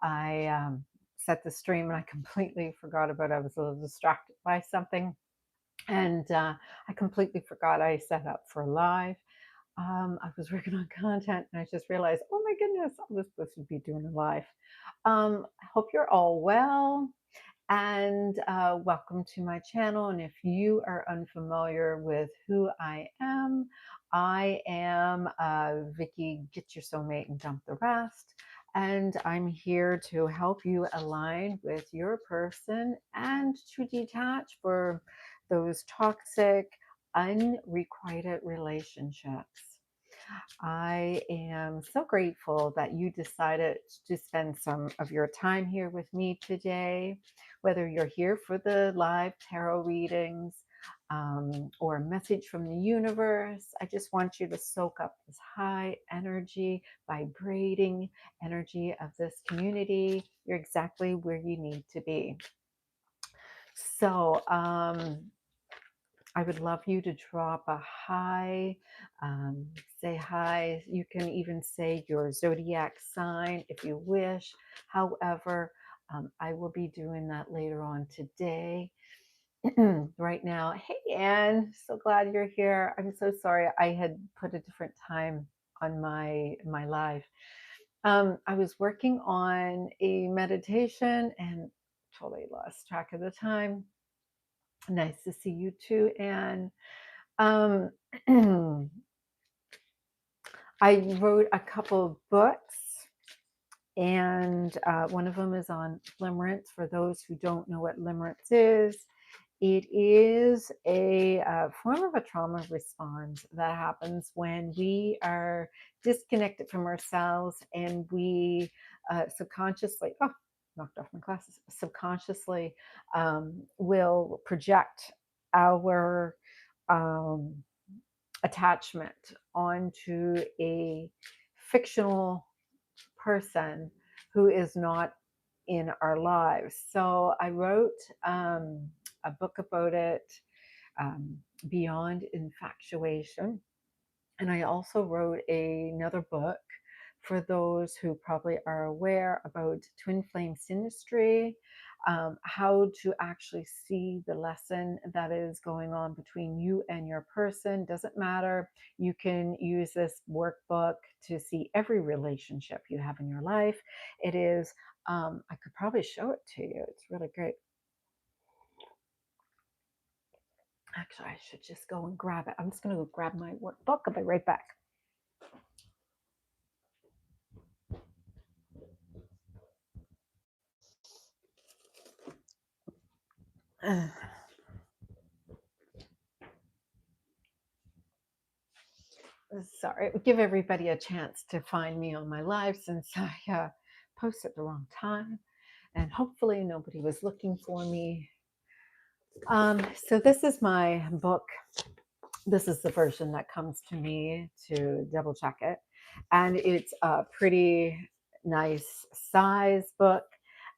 I set the stream and I completely forgot about it. I was a little distracted by something, and I completely forgot I set up for live. I was working on content and I just realized, oh my goodness, I was supposed to be doing a live. I hope you're all well, and welcome to my channel. And if you are unfamiliar with who I am Vicky, get your soulmate and dump the rest. And I'm here to help you align with your person and to detach for those toxic, unrequited relationships. I am so grateful that you decided to spend some of your time here with me today, whether you're here for the live tarot readings or a message from the universe. I just want you to soak up this high energy, vibrating energy of this community. You're exactly where you need to be. So, I would love you to drop a hi, say hi. You can even say your zodiac sign if you wish. However, I will be doing that later on today. Right now, hey Anne, so glad you're here. I'm so sorry I had put a different time on my live. I was working on a meditation and totally lost track of the time. Nice to see you too, Anne. Um, I wrote a couple of books, and one of them is on limerence. For those who don't know what limerence is, it is a form of a trauma response that happens when we are disconnected from ourselves and we subconsciously, oh, knocked off my glasses, subconsciously will project our um, attachment onto a fictional person who is not in our lives. So I wrote a book about it, Beyond Infatuation. And I also wrote another book for those who probably are aware about twin flame synastry, how to actually see the lesson that is going on between you and your person. Doesn't matter. You can use this workbook to see every relationship you have in your life. It is, I could probably show it to you. It's really great. Actually, I should just go and grab it. I'm just going to go grab my workbook. I'll be right back. Sorry, give everybody a chance to find me on my live since I posted the wrong time, and hopefully nobody was looking for me. So this is my book. This is the version that comes to me to double check it, and it's a pretty nice size book.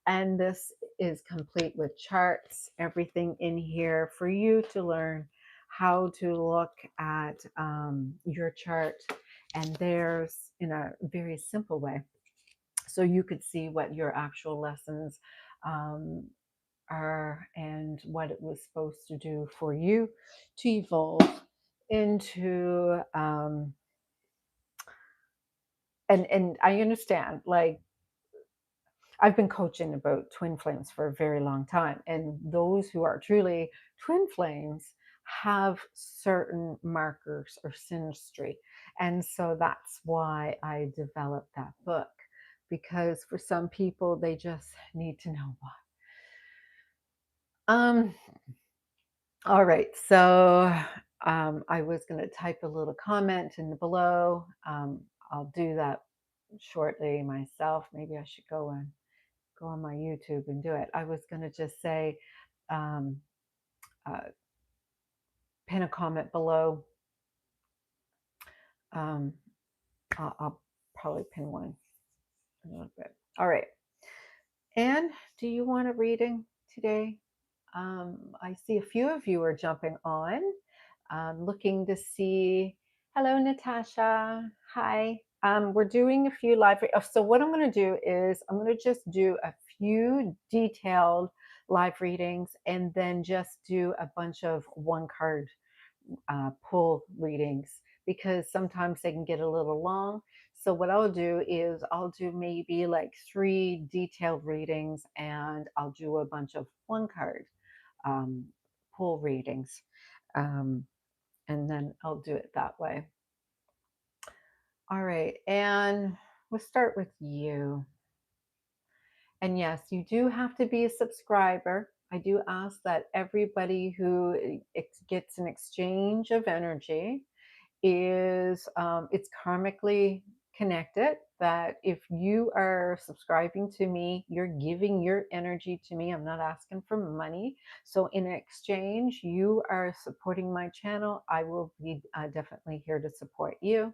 And this is complete with charts, everything in here for you to learn how to look at your chart and theirs in a very simple way. So you could see what your actual lessons are and what it was supposed to do for you to evolve into and I understand, like, I've been coaching about twin flames for a very long time, and those who are truly twin flames have certain markers or synastry. And so that's why I developed that book, because for some people they just need to know why. All right, so I was going to type a little comment in the below. I'll do that shortly myself. Maybe I should go on my YouTube and do it. I was going to just say, pin a comment below. I'll probably pin one in a little bit. All right. Anne, do you want a reading today? I see a few of you are jumping on, looking to see. Hello, Natasha. Hi. We're doing a few live. So what I'm going to do is I'm going to just do a few detailed live readings, and then just do a bunch of one card pull readings, because sometimes they can get a little long. So what I'll do is I'll do maybe like 3 detailed readings, and I'll do a bunch of one card um, pull readings. Um, and then I'll do it that way. All right, and we'll start with you. And yes, you do have to be a subscriber. I do ask that everybody who gets an exchange of energy is, it's karmically connected, that if you are subscribing to me, you're giving your energy to me. I'm not asking for money. So in exchange, you are supporting my channel. I will be definitely here to support you.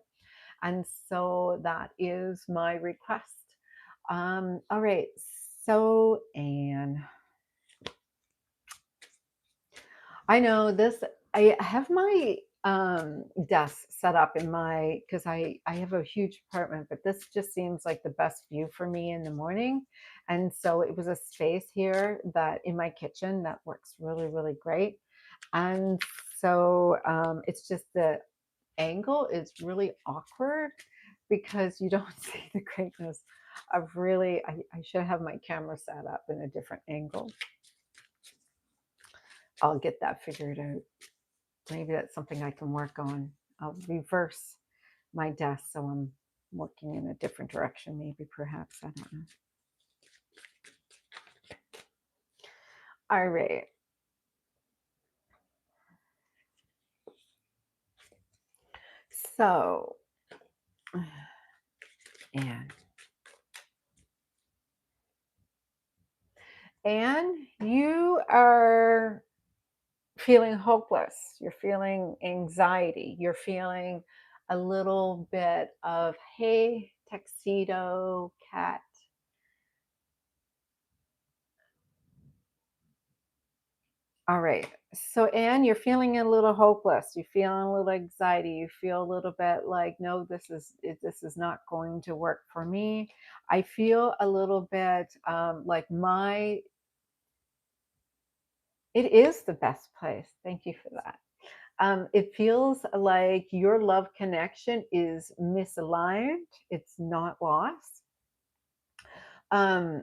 And so that is my request. All right. So, Anne, I know this. I have my desk set up in my, because I have a huge apartment, but this just seems like the best view for me in the morning. And so it was a space here that in my kitchen that works really, really great. And so it's just the angle is really awkward because you don't see the greatness of really, I should have my camera set up in a different angle. I'll get that figured out. Maybe that's something I can work on. I'll reverse my desk so I'm working in a different direction, maybe, perhaps. I don't know. All right. So, and you are feeling hopeless. You're feeling anxiety. You're feeling a little bit of, hey, tuxedo cat. All right. So, Anne, you're feeling a little hopeless. You're feeling a little anxiety. You feel a little bit like, no, this is not going to work for me. I feel a little bit like it is the best place. Thank you for that. It feels like your love connection is misaligned. It's not lost. Um,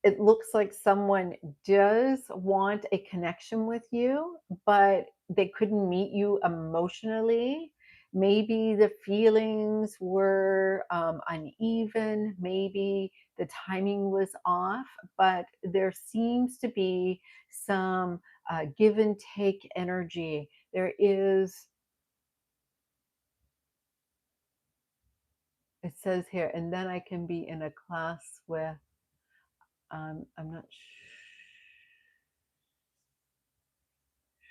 it looks like someone does want a connection with you, but they couldn't meet you emotionally. Maybe the feelings were uneven. Maybe the timing was off, but there seems to be some give and take energy. There is, it says here, and then I can be in a class with, I'm not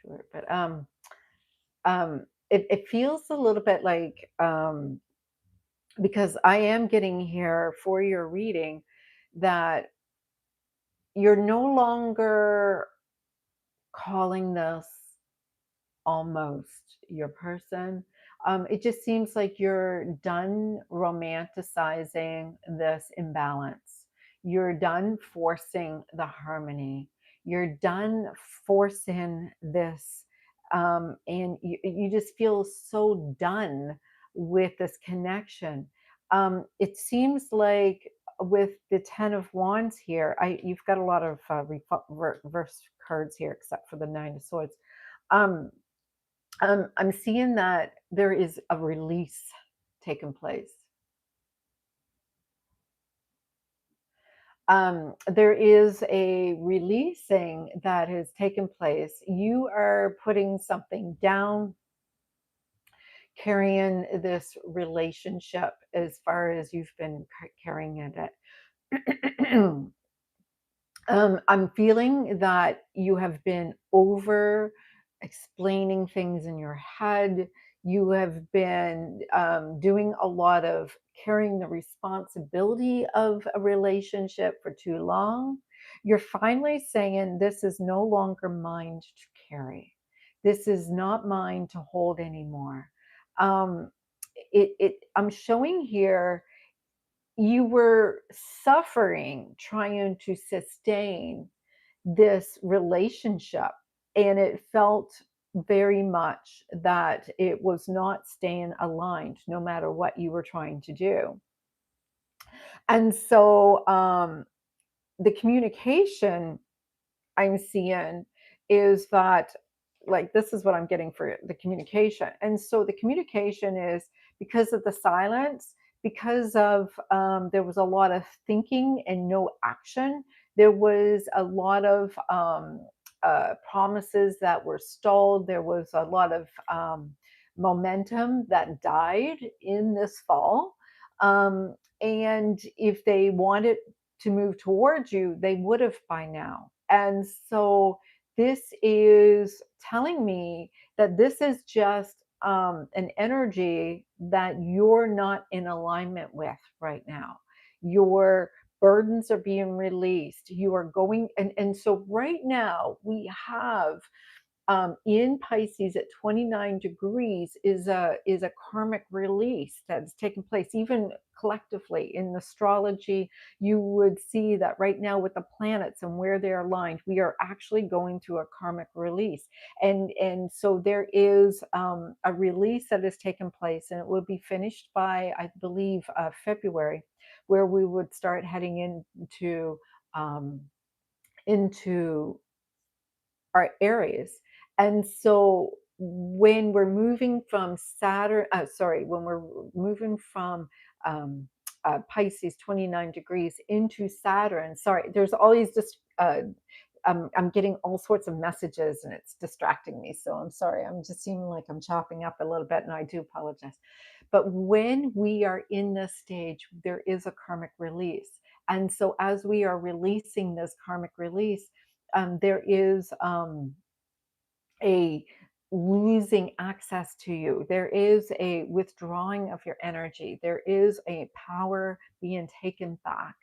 sure, but it feels a little bit like, because I am getting here for your reading, that you're no longer calling this almost your person. It just seems like you're done romanticizing this imbalance. You're done forcing the harmony. You're done forcing this. And you just feel so done with this connection. It seems like with the 10 of Wands here, you've got a lot of reverse cards here, except for the 9 of Swords. Um, I'm seeing that there is a release taking place. There is a releasing that has taken place. You are putting something down, carrying this relationship as far as you've been carrying it. I'm feeling that you have been over explaining things in your head. You have been doing a lot of carrying the responsibility of a relationship for too long. You're finally saying, this is no longer mine to carry. This is not mine to hold anymore. Um, I'm showing here you were suffering trying to sustain this relationship, and it felt very much that it was not staying aligned no matter what you were trying to do. And so the communication I'm seeing is that, like, this is what I'm getting for the communication. And so the communication is because of the silence, because of there was a lot of thinking and no action. There was a lot of promises that were stalled. There was a lot of momentum that died in this fall. And if they wanted to move towards you, they would have by now. And so this is telling me that this is just an energy that you're not in alignment with right now. Your burdens are being released. You are going, and so right now we have in Pisces at 29 degrees is a karmic release that's taking place. Even collectively in astrology, you would see that right now with the planets and where they're aligned, we are actually going through a karmic release, and so there is a release that has taken place, and it will be finished by, I believe, February, where we would start heading um, into our Aries. And so when we're moving from Saturn, when we're moving from Pisces 29 degrees into Saturn, there's all these just, I'm getting all sorts of messages and it's distracting me. So I'm sorry. I'm just seeming like I'm chopping up a little bit, and I do apologize. But when we are in this stage, there is a karmic release. And so as we are releasing this karmic release, there is a losing access to you. There is a withdrawing of your energy. There is a power being taken back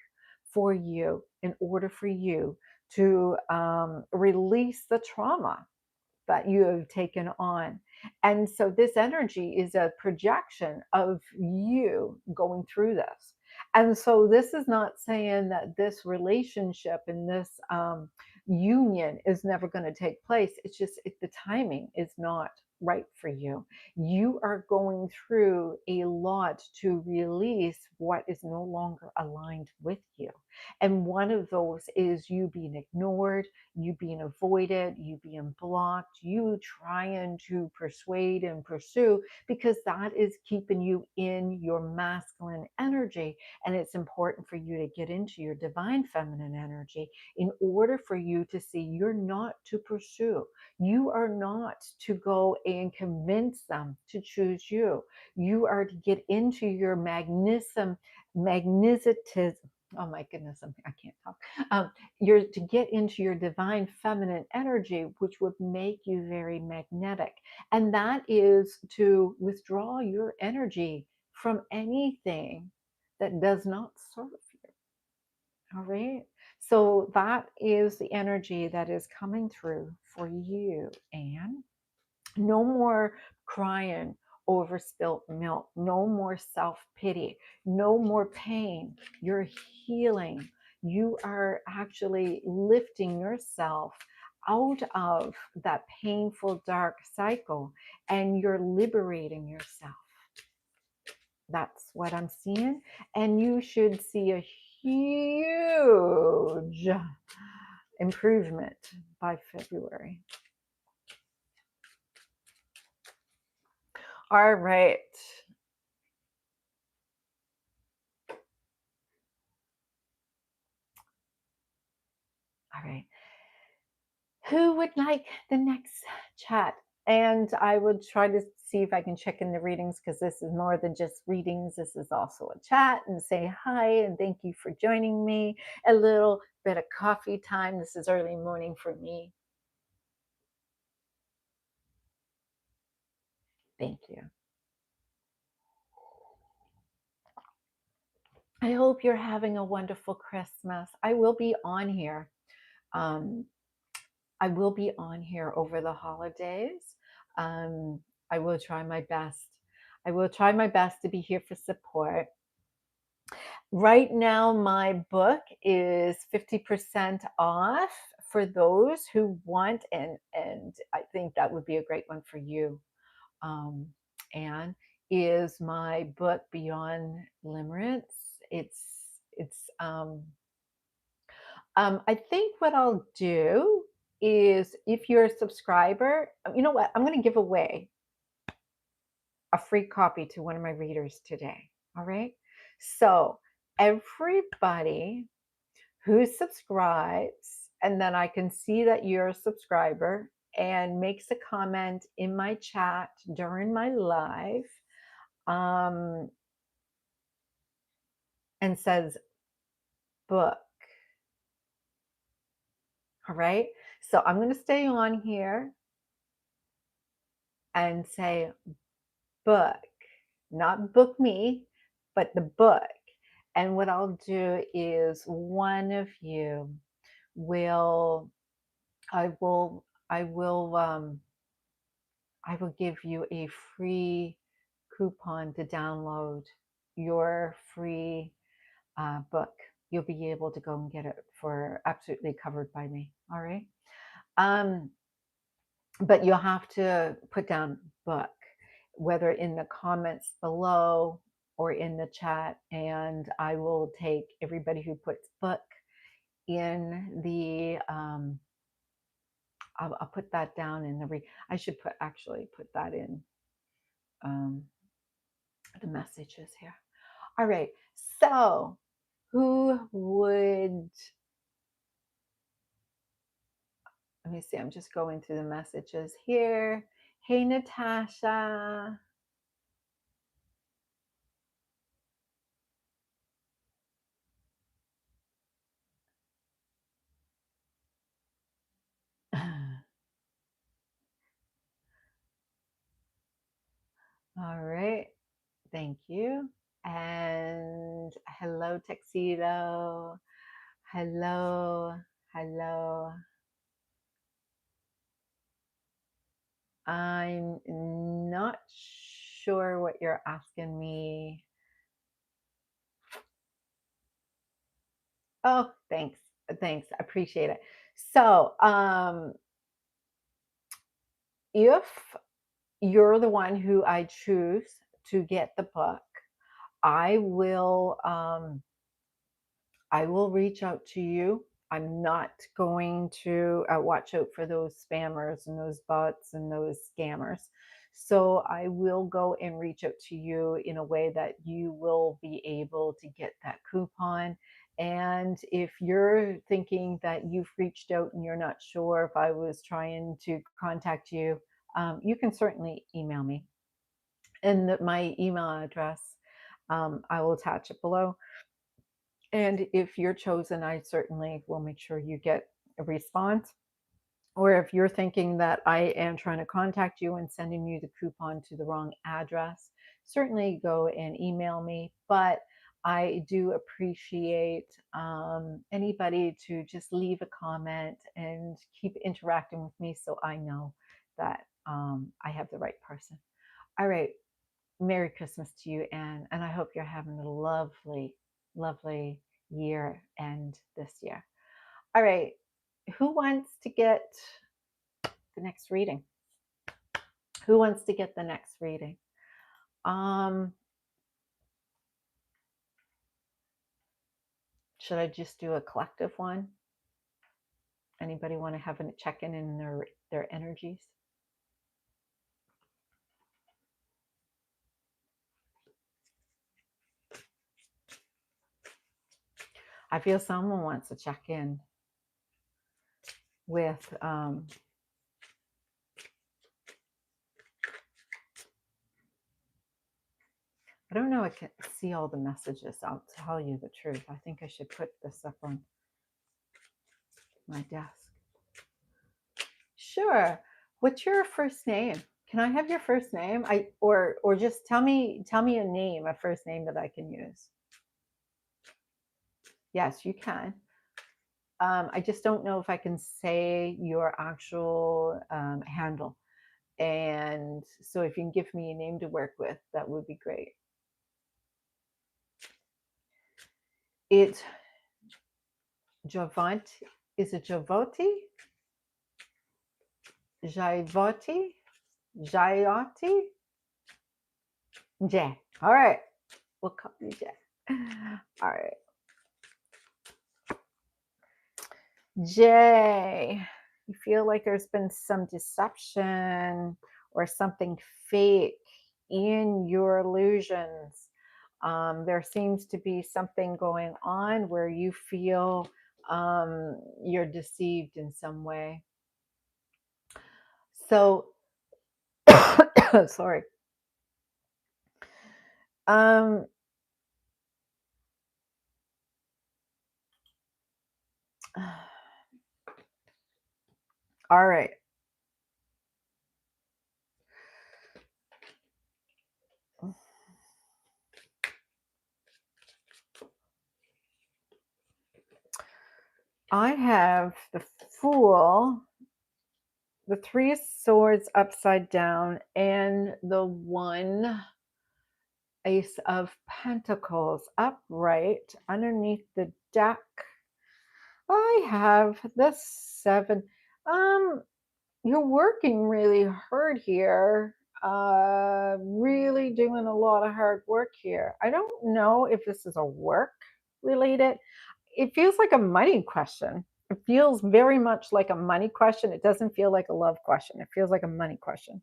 for you in order for you to release the trauma that you have taken on. And so this energy is a projection of you going through this. And so this is not saying that this relationship and this union is never going to take place. It's just the timing is not right for you. You are going through a lot to release what is no longer aligned with you. And one of those is you being ignored, you being avoided, you being blocked, you trying to persuade and pursue, because that is keeping you in your masculine energy. And it's important for you to get into your divine feminine energy in order for you to see you're not to pursue. You are not to go and convince them to choose you. You are to get into your magnetism. Oh my goodness, I can't talk. You're to get into your divine feminine energy, which would make you very magnetic. And that is to withdraw your energy from anything that does not serve you. All right. So that is the energy that is coming through for you, Anne. No more crying over spilt milk. No more self pity. No more pain. You're healing. You are actually lifting yourself out of that painful, dark cycle, and you're liberating yourself. That's what I'm seeing. And you should see a huge improvement by February. All right. All right. Who would like the next chat? And I would try to see if I can check in the readings, because this is more than just readings. This is also a chat, and say hi and thank you for joining me. A little bit of coffee time. This is early morning for me. Thank you. I hope you're having a wonderful Christmas. I will be on here. I will be on here over the holidays. I will try my best. I will try my best to be here for support. Right now, my book is 50% off for those who want, and I think that would be a great one for you. And is my book Beyond Limerence. It's I think what I'll do is, if you're a subscriber, you know what? I'm going to give away a free copy to one of my readers today. All right. So, everybody who subscribes, and then I can see that you're a subscriber and makes a comment in my chat during my live, um, and says book. All right. So I'm going to stay on here and say book, not book me, but the book. And what I'll do is, one of you will, I will, I will, I will give you a free coupon to download your free book. You'll be able to go and get it for absolutely covered by me. All right. Um, but you'll have to put down book, whether in the comments below or in the chat, and I will take everybody who puts book in the I'll put that down in the I should put that in um, the messages here. All right, so who would, let me see, I'm just going through the messages here. Hey, Natasha. All right. Thank you. And hello, Tuxedo. Hello. Hello. I'm not sure what you're asking me. Oh, thanks. Thanks. I appreciate it. So, if you're the one who I choose to get the book, I will I will reach out to you. I'm not going to watch out for those spammers and those bots and those scammers. So I will go and reach out to you in a way that you will be able to get that coupon. And if you're thinking that you've reached out and you're not sure if I was trying to contact you, you can certainly email me. And my email address, I will attach it below. And if you're chosen, I certainly will make sure you get a response. Or if you're thinking that I am trying to contact you and sending you the coupon to the wrong address, certainly go and email me. But I do appreciate anybody to just leave a comment and keep interacting with me, so I know that I have the right person. All right. Merry Christmas to you, Anne, and I hope you're having a lovely, lovely year end this year. All right, who wants to get the next reading? Who wants to get the next reading? Should I just do a collective one? Anybody want to have a check-in in their energies? I feel someone wants to check in with I don't know, I can see all the messages. I'll tell you the truth. I think I should put this up on my desk. Sure. What's your first name? Can I have your first name? Or just tell me a name, a first name that I can use. Yes, you can. I just don't know if I can say your actual handle. And so if you can give me a name to work with, that would be great. It's Javante. Is it Javoti? Jaivoti? Jayati? Jay. All right. We'll call you Jay. All right. Jay, you feel like there's been some deception or something fake in your illusions. There seems to be something going on where you feel you're deceived in some way. So, sorry. Um, all right. I have the Fool, the Three of Swords upside down, and the one Ace of Pentacles upright. Underneath the deck, I have the Seven. You're working really hard here. Really doing a lot of hard work here. I don't know if this is a work related. It feels like a money question. It feels very much like a money question. It doesn't feel like a love question. It feels like a money question.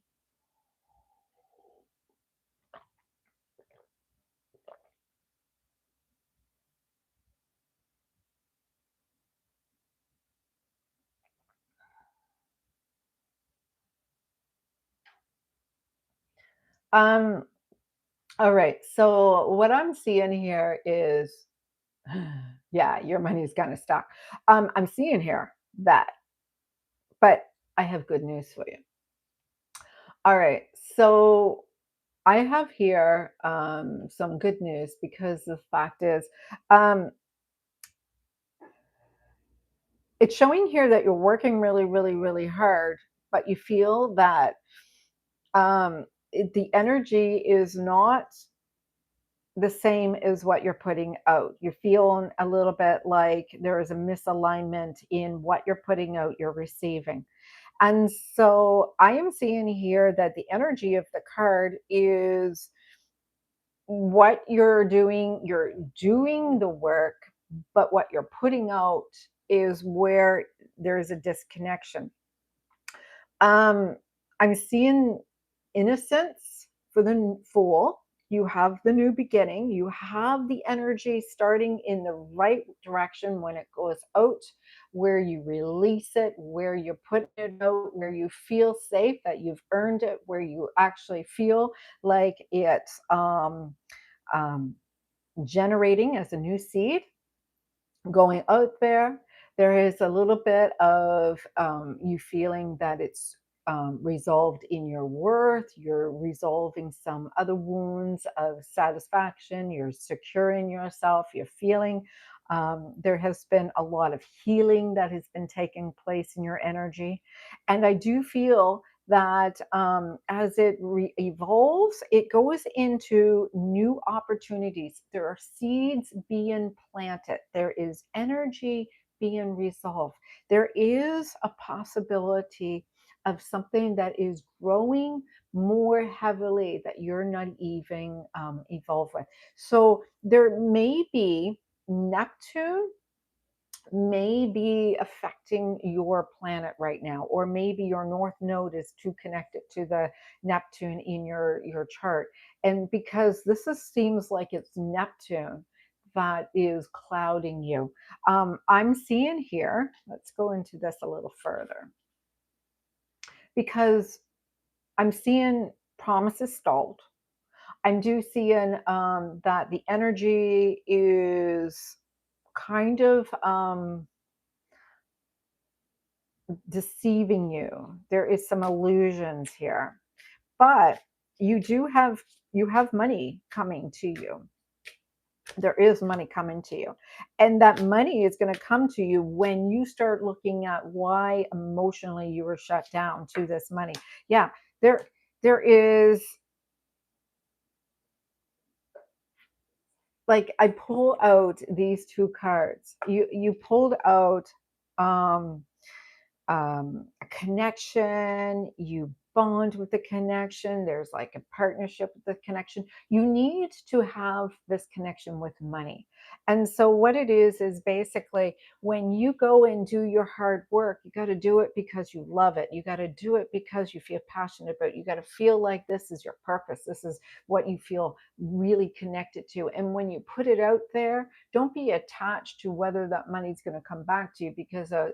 Um, all right. So what I'm seeing here is, yeah, your money is kind of stuck. I'm seeing here that, but I have good news for you. All right. So I have here some good news, because the fact is, um, it's showing here that you're working really, really, really hard, but you feel that the energy is not the same as what you're putting out. You're feeling a little bit like there is a misalignment in what you're putting out, you're receiving. And so I am seeing here that the energy of the card is what you're doing the work, but what you're putting out is where there's a disconnection. um I'm seeing innocence for the Fool. You have the new beginning, you have the energy starting in the right direction when it goes out, where you release it, where you're putting it out, where you feel safe that you've earned it, where you actually feel like it's um, generating as a new seed going out there. There is a little bit of you feeling that it's resolved in your worth. You're resolving some other wounds of satisfaction. You're securing yourself. You're feeling there has been a lot of healing that has been taking place in your energy. And I do feel that as it evolves, it goes into new opportunities. There are seeds being planted. There is energy being resolved. There is a possibility of something that is growing more heavily that you're not even evolved with. So there may be Neptune may be affecting your planet right now, or maybe your north node is too connected to the Neptune in your chart. And because seems like it's Neptune that is clouding you, I'm seeing here, let's go into this a little further, because I'm seeing promises stalled. I'm do seeing that the energy is kind of deceiving you. There is some illusions here, but you have money coming to you. There is money coming to you, and that money is going to come to you when you start looking at why emotionally you were shut down to this money. Yeah, there is, like, I pull out these two cards. You pulled out um a connection, you bond with the connection, there's like a partnership with the connection. You need to have this connection with money. And so, what it is basically when you go and do your hard work, you got to do it because you love it. You got to do it because you feel passionate about it. You got to feel like this is your purpose. This is what you feel really connected to. And when you put it out there, don't be attached to whether that money's going to come back to you, because a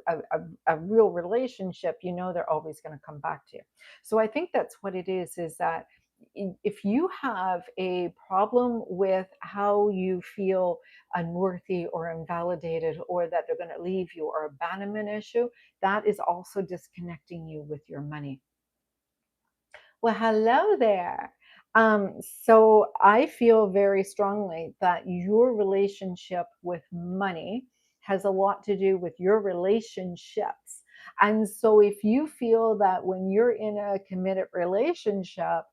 real relationship, you know, they're always going to come back to you. So I think that's what it is that if you have a problem with how you feel unworthy or invalidated, or that they're going to leave you, or abandonment issue, that is also disconnecting you with your money. Well, hello there. So I feel very strongly that your relationship with money has a lot to do with your relationships. And so if you feel that when you're in a committed relationship,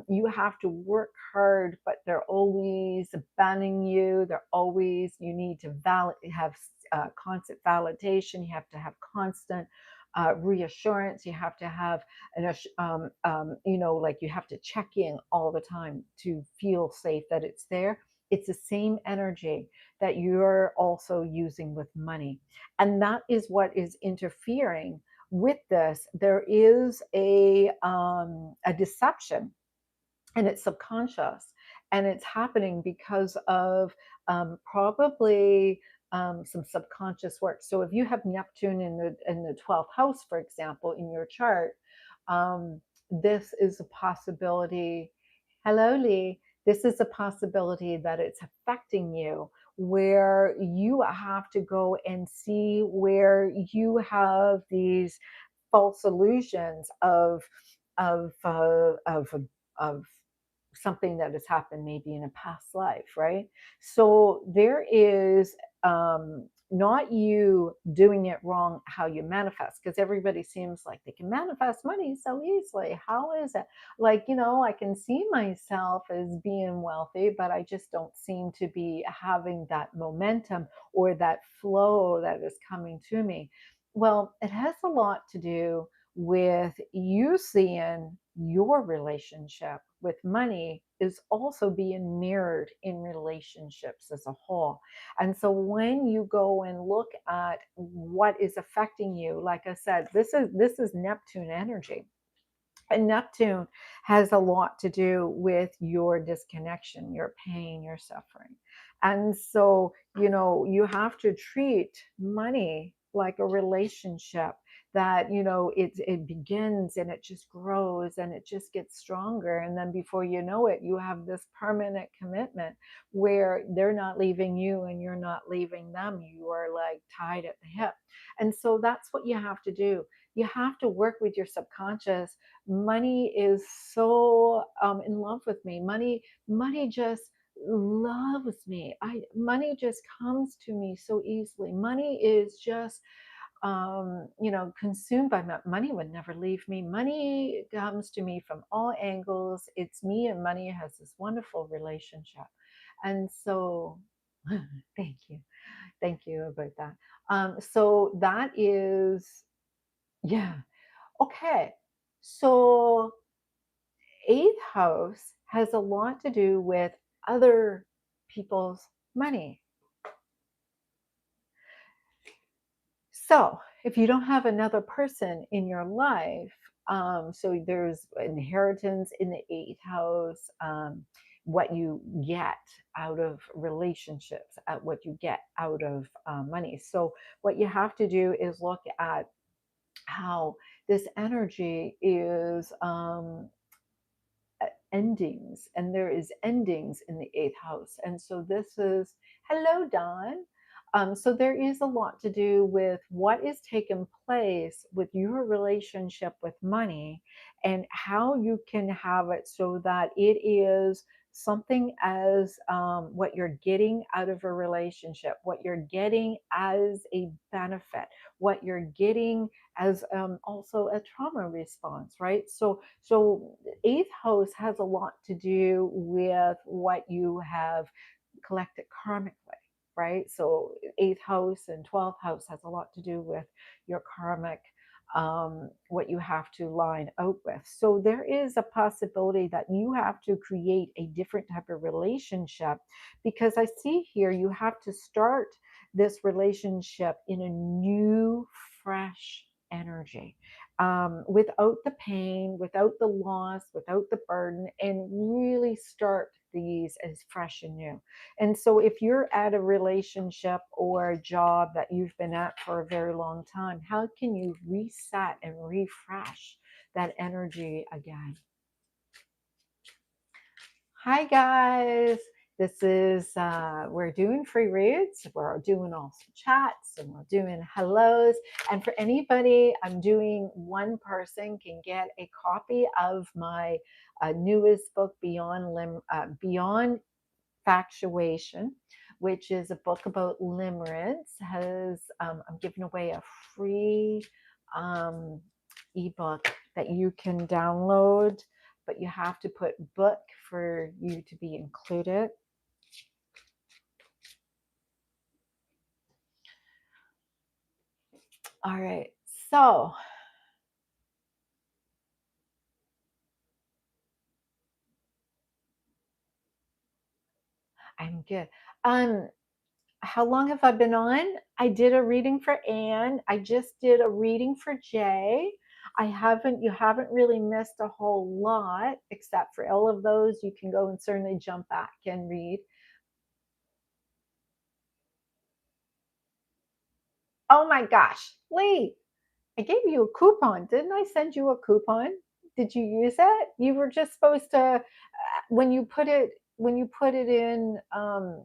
you have to work hard, but they're always abandoning you. They're always, you need to have constant validation. You have to have constant reassurance. You have to have like you have to check in all the time to feel safe that it's there. It's the same energy that you're also using with money. And that is what is interfering with this. There is a deception, and it's subconscious, and it's happening because of probably some subconscious work. So if you have Neptune in the 12th house, for example, in your chart, this is a possibility. Hello, Lee. This is a possibility that it's affecting you, where you have to go and see where you have these false illusions of uh, of of something that has happened maybe in a past life, right? So there is not you doing it wrong how you manifest, because everybody seems like they can manifest money so easily. How is it? Like, I can see myself as being wealthy, but I just don't seem to be having that momentum or that flow that is coming to me. Well, it has a lot to do with you seeing your relationship with money is also being mirrored in relationships as a whole. And so when you go and look at what is affecting you, like I said, this is Neptune energy. And Neptune has a lot to do with your disconnection, your pain, your suffering. And so, you have to treat money like a relationship that, it begins and it just grows and it just gets stronger. And then before you know it, you have this permanent commitment where they're not leaving you and you're not leaving them. You are like tied at the hip. And so that's what you have to do. You have to work with your subconscious. Money is so in love with me. Money just loves me. Money just comes to me so easily. Money is just consumed by money. Would never leave me. Money comes to me from all angles. It's me and money has this wonderful relationship. And so thank you about that. So that is, yeah. Okay. So eighth house has a lot to do with other people's money. So if you don't have another person in your life, so there's inheritance in the eighth house, what you get out of relationships, at what you get out of money. So what you have to do is look at how this energy is endings, and there is endings in the eighth house. And so this is, hello, Don. So there is a lot to do with what is taking place with your relationship with money, and how you can have it so that it is something as what you're getting out of a relationship, what you're getting as a benefit, what you're getting as also a trauma response, right? So eighth house has a lot to do with what you have collected karmically, right? So eighth house and 12th house has a lot to do with your karmic, what you have to line out with. So there is a possibility that you have to create a different type of relationship, because I see here you have to start this relationship in a new, fresh energy, without the pain, without the loss, without the burden, and really start these as fresh and new. And so if you're at a relationship or a job that you've been at for a very long time, how can you reset and refresh that energy again? Hi guys. This is, we're doing free reads, we're doing also chats, and we're doing hellos. And for anybody, I'm doing one person can get a copy of my newest book, Beyond Factuation, which is a book about limerence. I'm giving away a free ebook that you can download, but you have to put book for you to be included. All right, so I'm good. How long have I been on? I did a reading for Anne. I just did a reading for Jay. You haven't really missed a whole lot, except for all of those. You can go and certainly jump back and read. Oh my gosh, Lee, I gave you a coupon. Didn't I send you a coupon? Did you use it? You were just supposed to, when you put it in,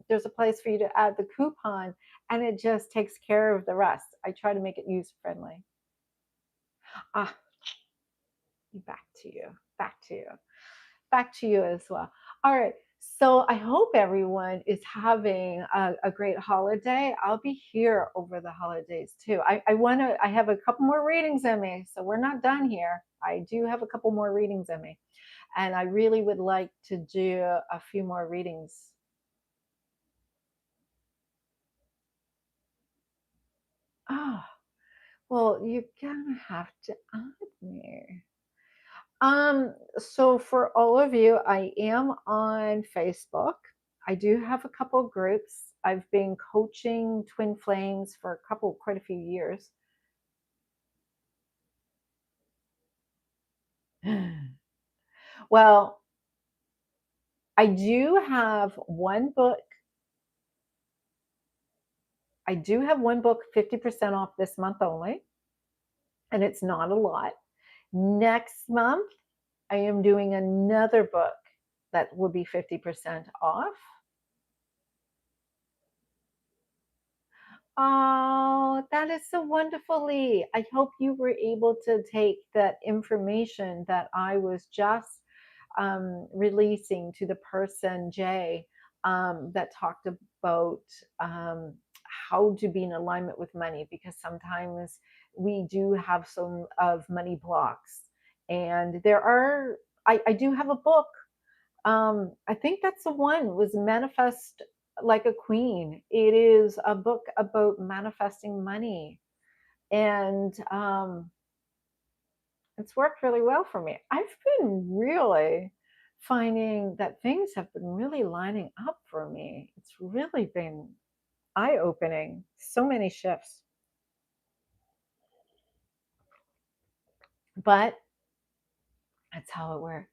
there's a place for you to add the coupon, and it just takes care of the rest. I try to make it user friendly. Ah, back to you, back to you, back to you as well. All right. So I hope everyone is having a great holiday. I'll be here over the holidays too. I have a couple more readings in me, so we're not done here. I do have a couple more readings in me, and I really would like to do a few more readings. Oh, well, you're gonna have to add me. So for all of you, I am on Facebook. I do have a couple groups. I've been coaching twin flames for quite a few years. Well, I do have one book. I do have one book 50% off this month only, and it's not a lot. Next month, I am doing another book that will be 50% off. Oh, that is so wonderful, Lee. I hope you were able to take that information that I was just releasing to the person, Jay, that talked about how to be in alignment with money, because sometimes we do have some of money blocks. And I do have a book. I think that's the one, was Manifest Like a Queen. It is a book about manifesting money. And it's worked really well for me. I've been really finding that things have been really lining up for me. It's really been eye opening. So many shifts. But that's how it worked.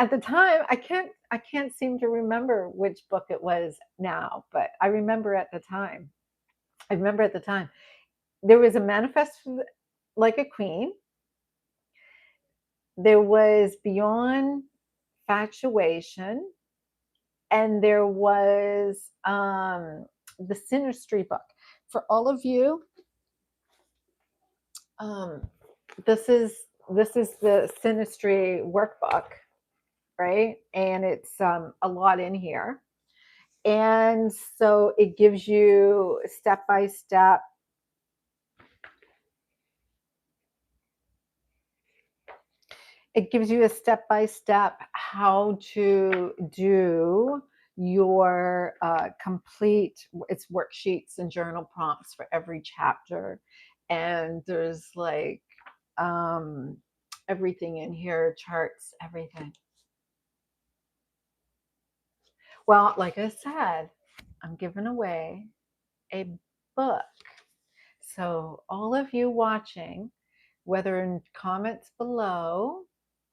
At the time, I can't seem to remember which book it was now, but I remember at the time. I remember at the time there was a Manifest Like a Queen. There was Beyond Factuation, and there was the Sinistry book. For all of you, um, this is this is the Synastry workbook, right? And it's a lot in here. And so it gives you step by step. It gives you a step by step how to do your complete, it's worksheets and journal prompts for every chapter. And there's like everything in here, charts, everything. Well, like I said, I'm giving away a book. So, all of you watching, whether in comments below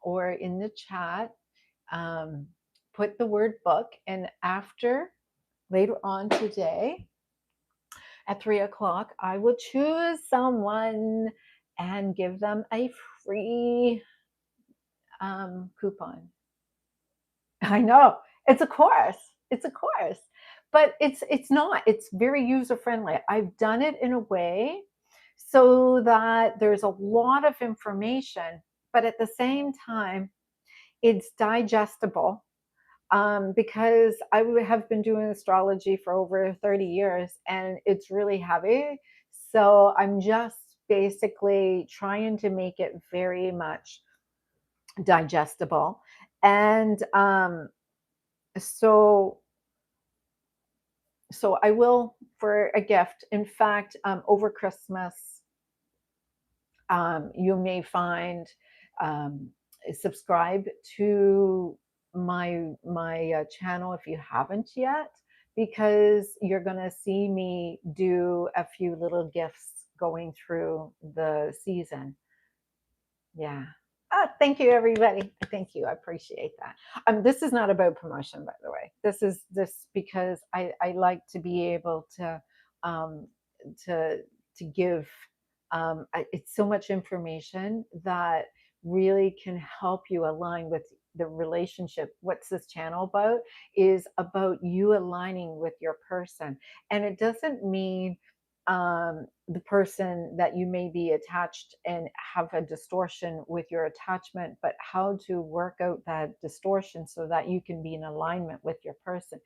or in the chat, um, put the word book. And after, later on today at 3 o'clock, I will choose someone and give them a free coupon. I know it's a course. It's a course, but it's not. It's very user friendly. I've done it in a way so that there's a lot of information, but at the same time, it's digestible. Because I have been doing astrology for over 30 years, and it's really heavy. So I'm just basically trying to make it very much digestible, and so I will, for a gift. In fact, over Christmas, you may find, um, subscribe to my channel if you haven't yet, because you're going to see me do a few little gifts going through the season. Yeah. Thank you, everybody. Thank you. I appreciate that. This is not about promotion, by the way. This is this because I like to be able um, to to give. It's so much information that really can help you align with the relationship. What's this channel about? Is about you aligning with your person, and it doesn't mean the person that you may be attached and have a distortion with your attachment, but how to work out that distortion so that you can be in alignment with your person.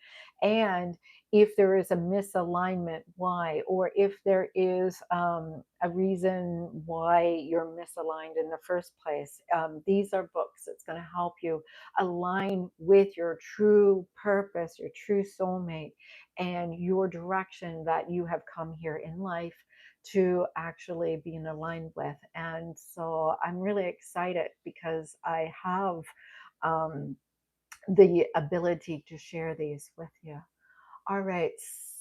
And if there is a misalignment, why? Or if there is a reason why you're misaligned in the first place, these are books that's going to help you align with your true purpose, your true soulmate, and your direction that you have come here in life to actually be in aligned with. And so I'm really excited because I have the ability to share these with you. All right.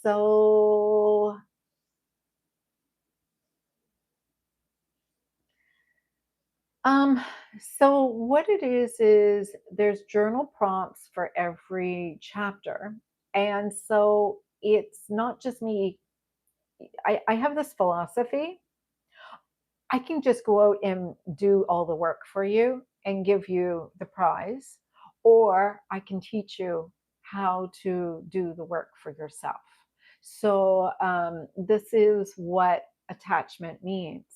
So Um, so what it is there's journal prompts for every chapter. And so it's not just me. I have this philosophy. I can just go out and do all the work for you and give you the prize, or I can teach you how to do the work for yourself. So this is what attachment means.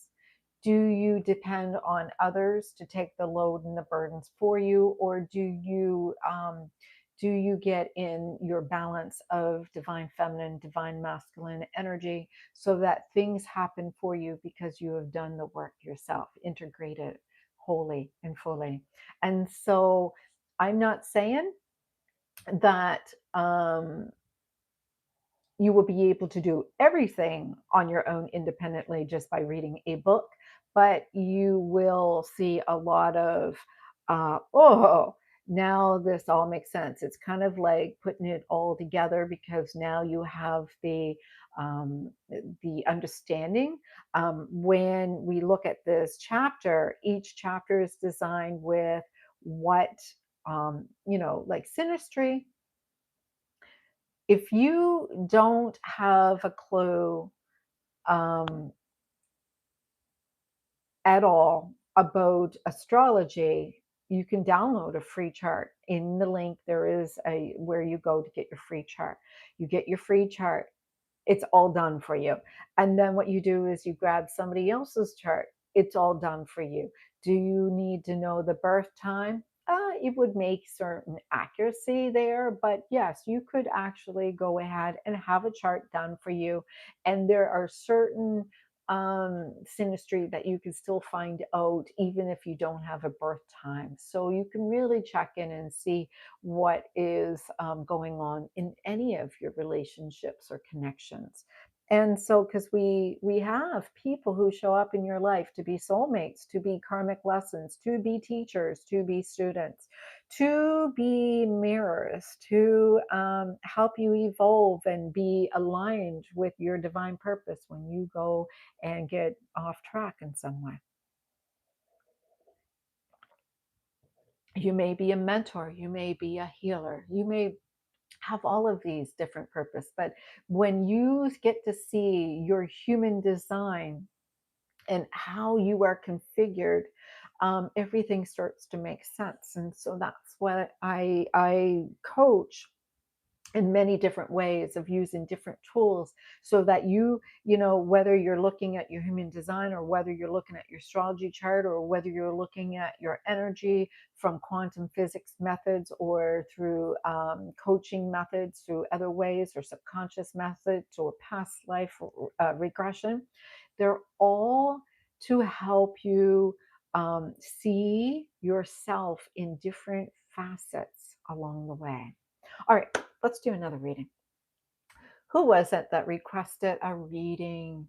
Do you depend on others to take the load and the burdens for you, or do you get in your balance of divine feminine, divine masculine energy so that things happen for you because you have done the work yourself, integrated wholly and fully? And so I'm not saying that you will be able to do everything on your own independently just by reading a book, but you will see a lot of, oh, now this all makes sense. It's kind of like putting it all together because now you have the understanding. When we look at this chapter, each chapter is designed with what, like synastry. If you don't have a clue um, at all about astrology, you can download a free chart. In the link, there is a where you go to get your free chart. You get your free chart. It's all done for you. And then what you do is you grab somebody else's chart. It's all done for you. Do you need to know the birth time? It would make certain accuracy there, but yes, you could actually go ahead and have a chart done for you. And there are certain synastry that you can still find out even if you don't have a birth time. So you can really check in and see what is going on in any of your relationships or connections. And so, because we have people who show up in your life to be soulmates, to be karmic lessons, to be teachers, to be students, to be mirrors, to help you evolve and be aligned with your divine purpose when you go and get off track in some way. You may be a mentor, you may be a healer, you may have all of these different purposes, but when you get to see your human design and how you are configured, everything starts to make sense. And so that's what I coach in many different ways of using different tools so that you know, whether you're looking at your human design or whether you're looking at your astrology chart or whether you're looking at your energy from quantum physics methods or through coaching methods through other ways or subconscious methods or past life regression, they're all to help you see yourself in different facets along the way. All right, let's do another reading. Who was it that requested a reading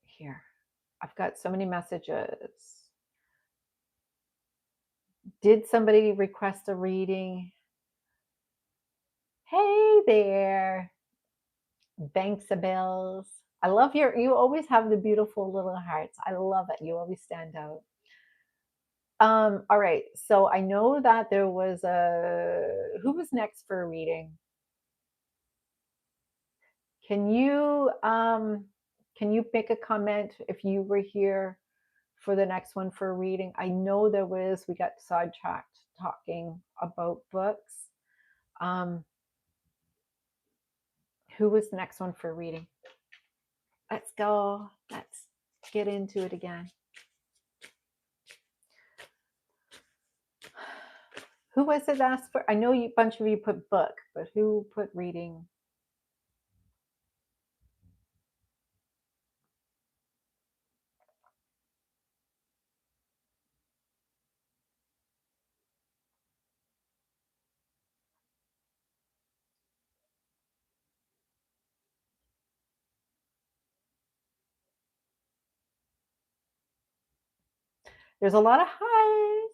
here? I've got so many messages. Did somebody request a reading? Hey there, Banks of Bells. I love you always have the beautiful little hearts. I love it. You always stand out. All right. So I know that there was who was next for a reading? Can you make a comment if you were here for the next one for a reading? I know we got sidetracked talking about books. Who was the next one for a reading? Let's go. Let's get into it again. Who was it asked for? I know a bunch of you put book, but who put reading? There's a lot of highs.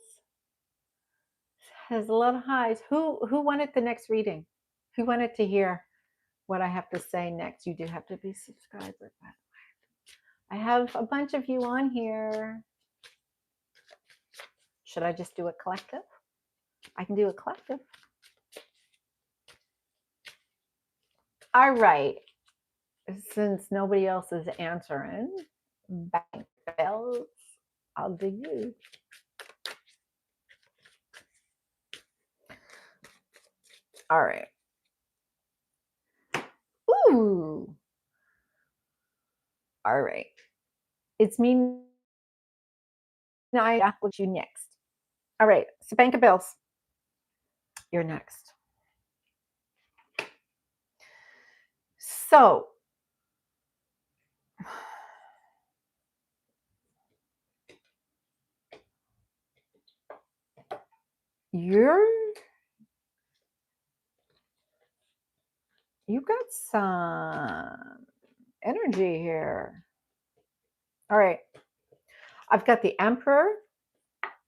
There's a lot of highs. Who wanted the next reading? Who wanted to hear what I have to say next? You do have to be subscribed. I have a bunch of you on here. Should I just do a collective? I can do a collective. All right. Since nobody else is answering, bank bells, I'll do you. All right. Ooh. All right. It's me. I with you next. All right. So bank of bills. You're next. So you got some energy here. All right. I've got the Emperor.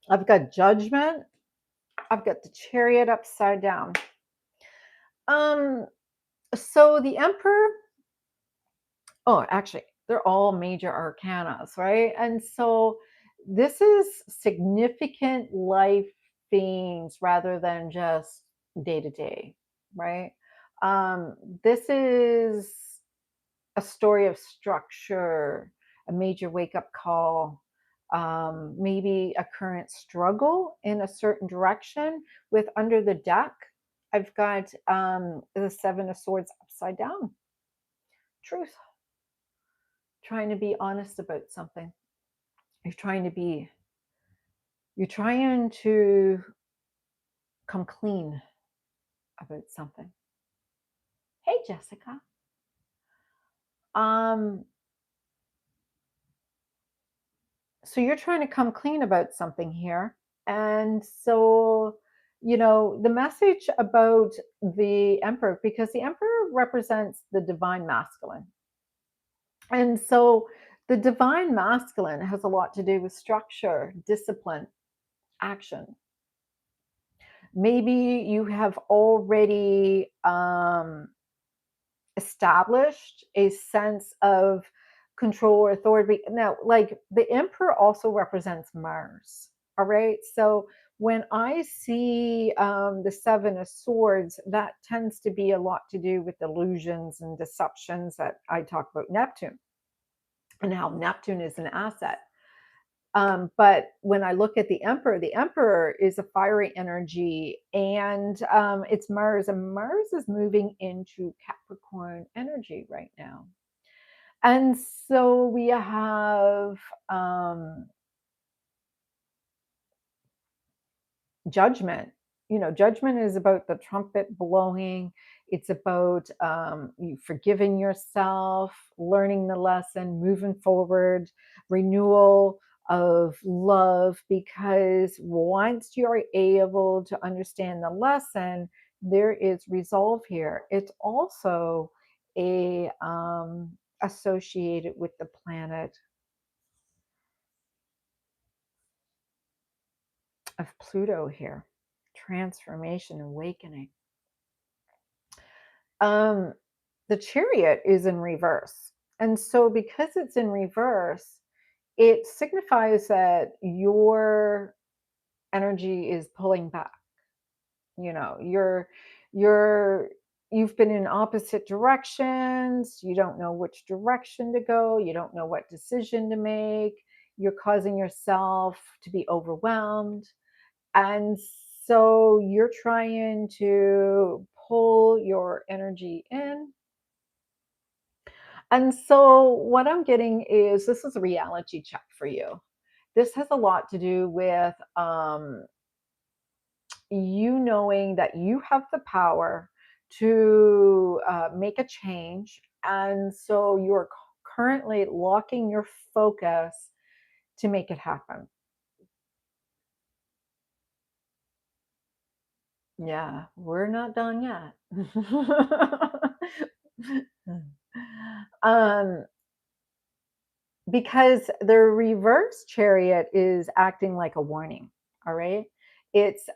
I've got Judgment. I've got the Chariot upside down. So the Emperor, oh, actually, they're all major arcanas, right? And so this is significant life themes rather than just day to day, right? This is a story of structure, a major wake up call, maybe a current struggle in a certain direction. With under the deck, I've got the Seven of Swords upside down. Truth. Trying to be honest about something. You're trying to be You're trying to come clean about something. Hey, Jessica. Um, so you're trying to come clean about something here. And so, the message about the emperor, because the emperor represents the divine masculine. And so the divine masculine has a lot to do with structure, discipline, action. Maybe you have already established a sense of control or authority. Now, like the emperor also represents Mars. All right. So when I see the Seven of Swords, that tends to be a lot to do with illusions and deceptions that I talk about Neptune and how Neptune is an asset. But when I look at the emperor is a fiery energy, and it's Mars, and Mars is moving into Capricorn energy right now. And so we have judgment. Judgment is about the trumpet blowing. It's about you forgiving yourself, learning the lesson, moving forward, renewal of love. Because once you're able to understand the lesson, there is resolve here. It's also a associated with the planet of Pluto here, transformation, awakening. The Chariot is in reverse. And so because it's in reverse, it signifies that your energy is pulling back. You're you've been in opposite directions, you don't know which direction to go, you don't know what decision to make, you're causing yourself to be overwhelmed. And so you're trying to pull your energy in. And so what I'm getting is this is a reality check for you. This has a lot to do with you knowing that you have the power to make a change. And so you're currently locking your focus to make it happen. Yeah, we're not done yet. um, because the reverse chariot is acting like a warning. All right. It's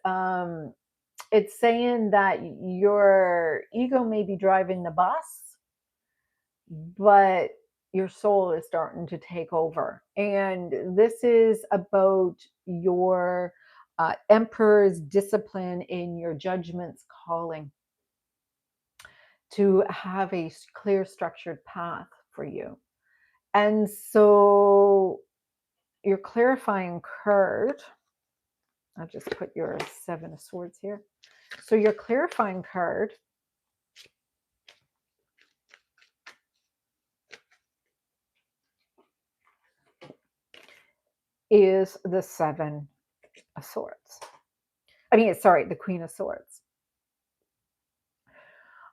saying that your ego may be driving the bus, but your soul is starting to take over. And this is about your emperor's discipline in your judgment's calling to have a clear, structured path for you. And so your clarifying card, I'll just put your Seven of Swords here. So your clarifying card is the Seven of Swords. The Queen of Swords.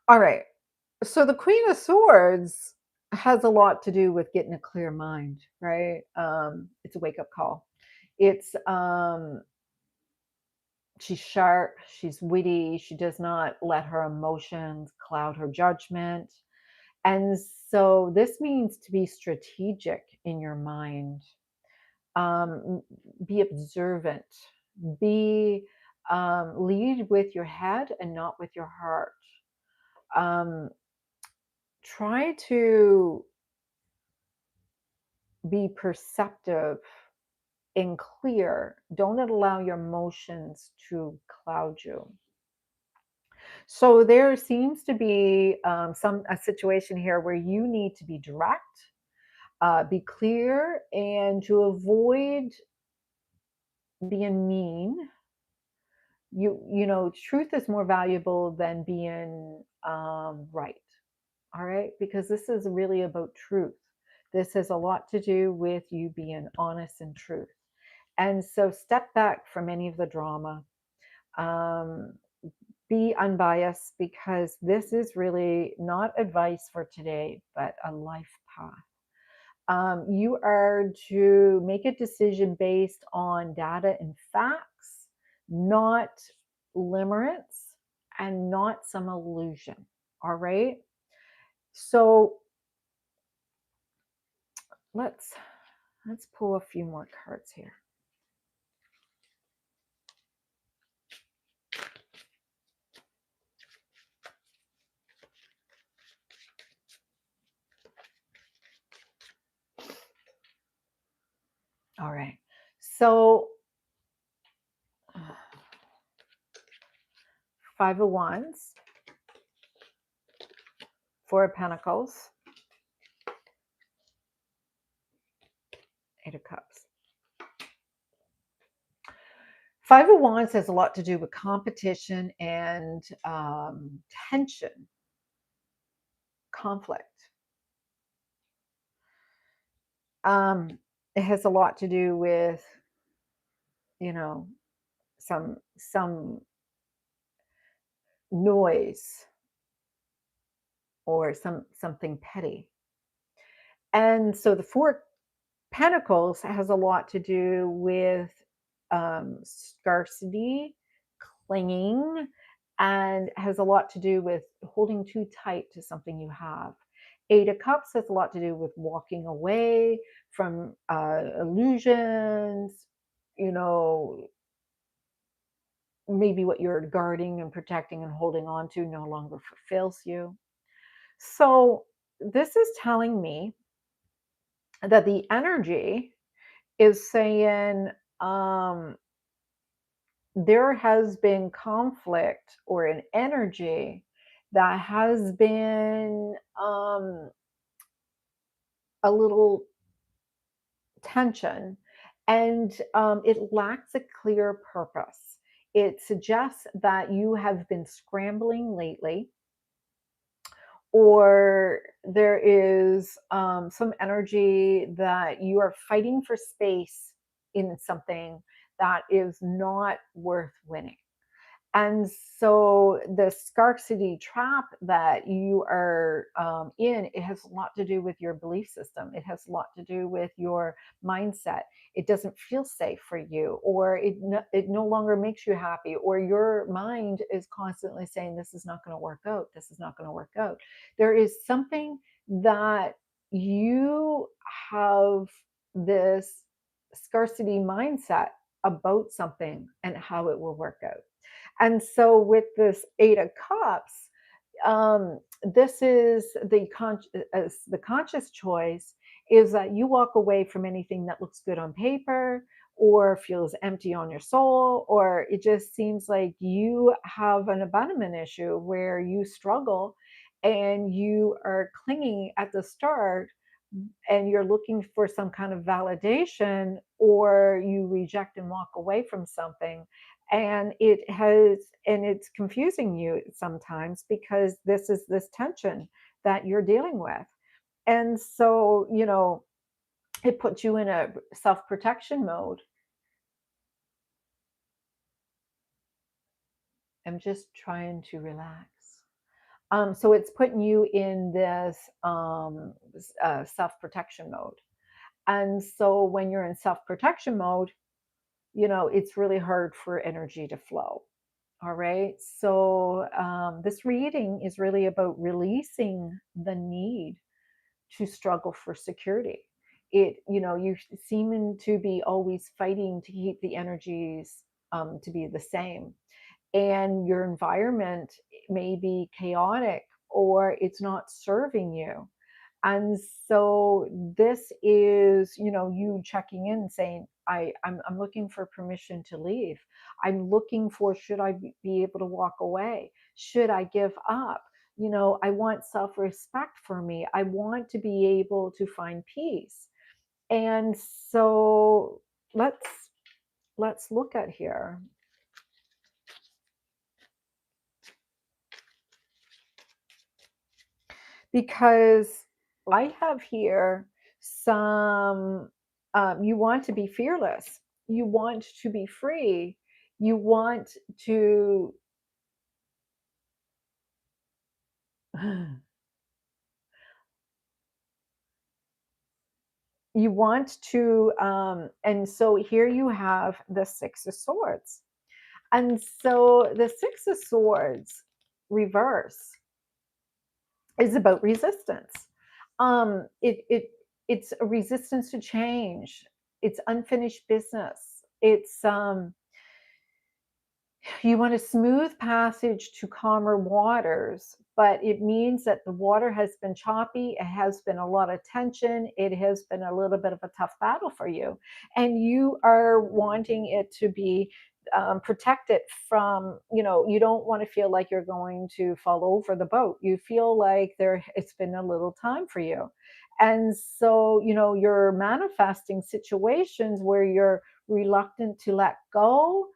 All right. So the Queen of Swords has a lot to do with getting a clear mind, right? It's a wake up call. It's she's sharp, she's witty, she does not let her emotions cloud her judgment. And so this means to be strategic in your mind, be observant, be lead with your head and not with your heart. Try to be perceptive and clear. Don't allow your emotions to cloud you. So there seems to be a situation here where you need to be direct, be clear, and to avoid being mean. Truth is more valuable than being right. All right, because this is really about truth. This has a lot to do with you being honest and truth. And so step back from any of the drama. Um, be unbiased, because this is really not advice for today, but a life path. You are to make a decision based on data and facts, not limerence and not some illusion. All right. So let's pull a few more cards here. All right. So Five of Wands, Four of Pentacles, Eight of Cups. Five of Wands has a lot to do with competition and tension, conflict. It has a lot to do with, you know, some noise or something petty. And so the Four Pentacles has a lot to do with scarcity, clinging, and has a lot to do with holding too tight to something you have. Eight of Cups has a lot to do with walking away from illusions, you know, maybe what you're guarding and protecting and holding on to no longer fulfills you. So this is telling me that the energy is saying there has been conflict or an energy that has been a little tension, and it lacks a clear purpose. It suggests that you have been scrambling lately, or there is some energy that you are fighting for space in something that is not worth winning. And so the scarcity trap that you are in, it has a lot to do with your belief system. It has a lot to do with your mindset. It doesn't feel safe for you, or it no longer makes you happy, or your mind is constantly saying, this is not going to work out. This is not going to work out. There is something that you have this scarcity mindset about something and how it will work out. And so with this Eight of Cups, this is the conscious choice is that you walk away from anything that looks good on paper or feels empty on your soul, or it just seems like you have an abandonment issue where you struggle and you are clinging at the start and you're looking for some kind of validation, or you reject and walk away from something, and it's confusing you sometimes because this is this tension that you're dealing with. And so, it puts you in a self-protection mode. I'm just trying to relax. So it's putting you in this self-protection mode. And so when you're in self-protection mode, it's really hard for energy to flow. All right. So this reading is really about releasing the need to struggle for security. You seem to be always fighting to keep the energies to be the same. And your environment may be chaotic or it's not serving you. And so this is, you checking in and saying, I'm looking for permission to leave. I'm looking for, should I be able to walk away? Should I give up? I want self-respect for me. I want to be able to find peace. And so let's look at here. Because I have here some, you want to be fearless. to be free. You want to you want to and so here you have the Six of Swords. And so the Six of Swords reverse is about resistance. It's a resistance to change. It's unfinished business. It's you want a smooth passage to calmer waters, but it means that the water has been choppy, it has been a lot of tension, it has been a little bit of a tough battle for you, and you are wanting it to be protected from, you don't want to feel like you're going to fall over the boat. You feel like it's been a little time for you. And so, you're manifesting situations where you're reluctant to let go.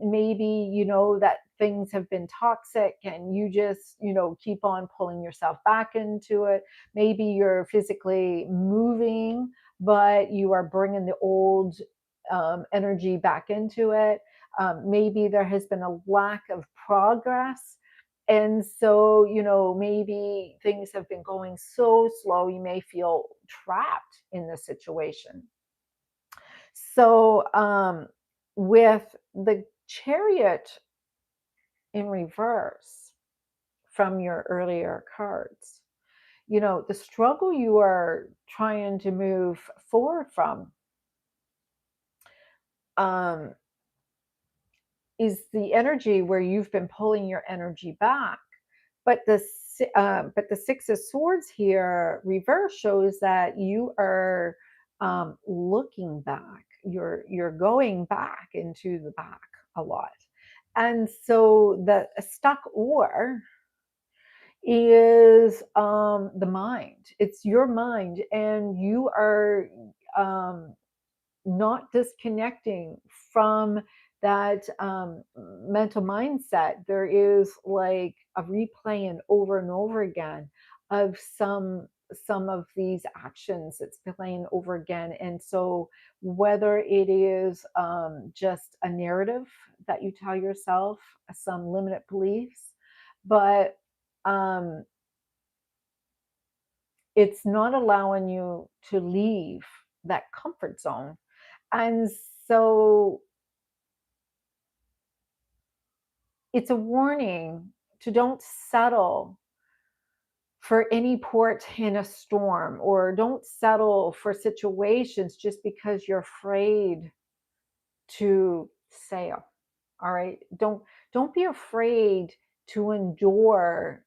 Maybe that things have been toxic and you just keep on pulling yourself back into it. Maybe you're physically moving but you are bringing the old energy back into it. Maybe there has been a lack of progress, and so maybe things have been going so slow you may feel trapped in the situation. So with the Chariot in reverse from your earlier cards, the struggle you are trying to move forward from um, is the energy where you've been pulling your energy back. But the Six of Swords here reverse shows that you are looking back. You're going back into the back a lot. And so the stuck oar is the mind. It's your mind, and you are um, not disconnecting from that mental mindset. There is like a replaying over and over again of some of these actions. It's playing over again. And so whether it is just a narrative that you tell yourself, some limited beliefs, but um, it's not allowing you to leave that comfort zone. And so it's a warning to don't settle for any port in a storm, or don't settle for situations just because you're afraid to sail. All right, don't be afraid to endure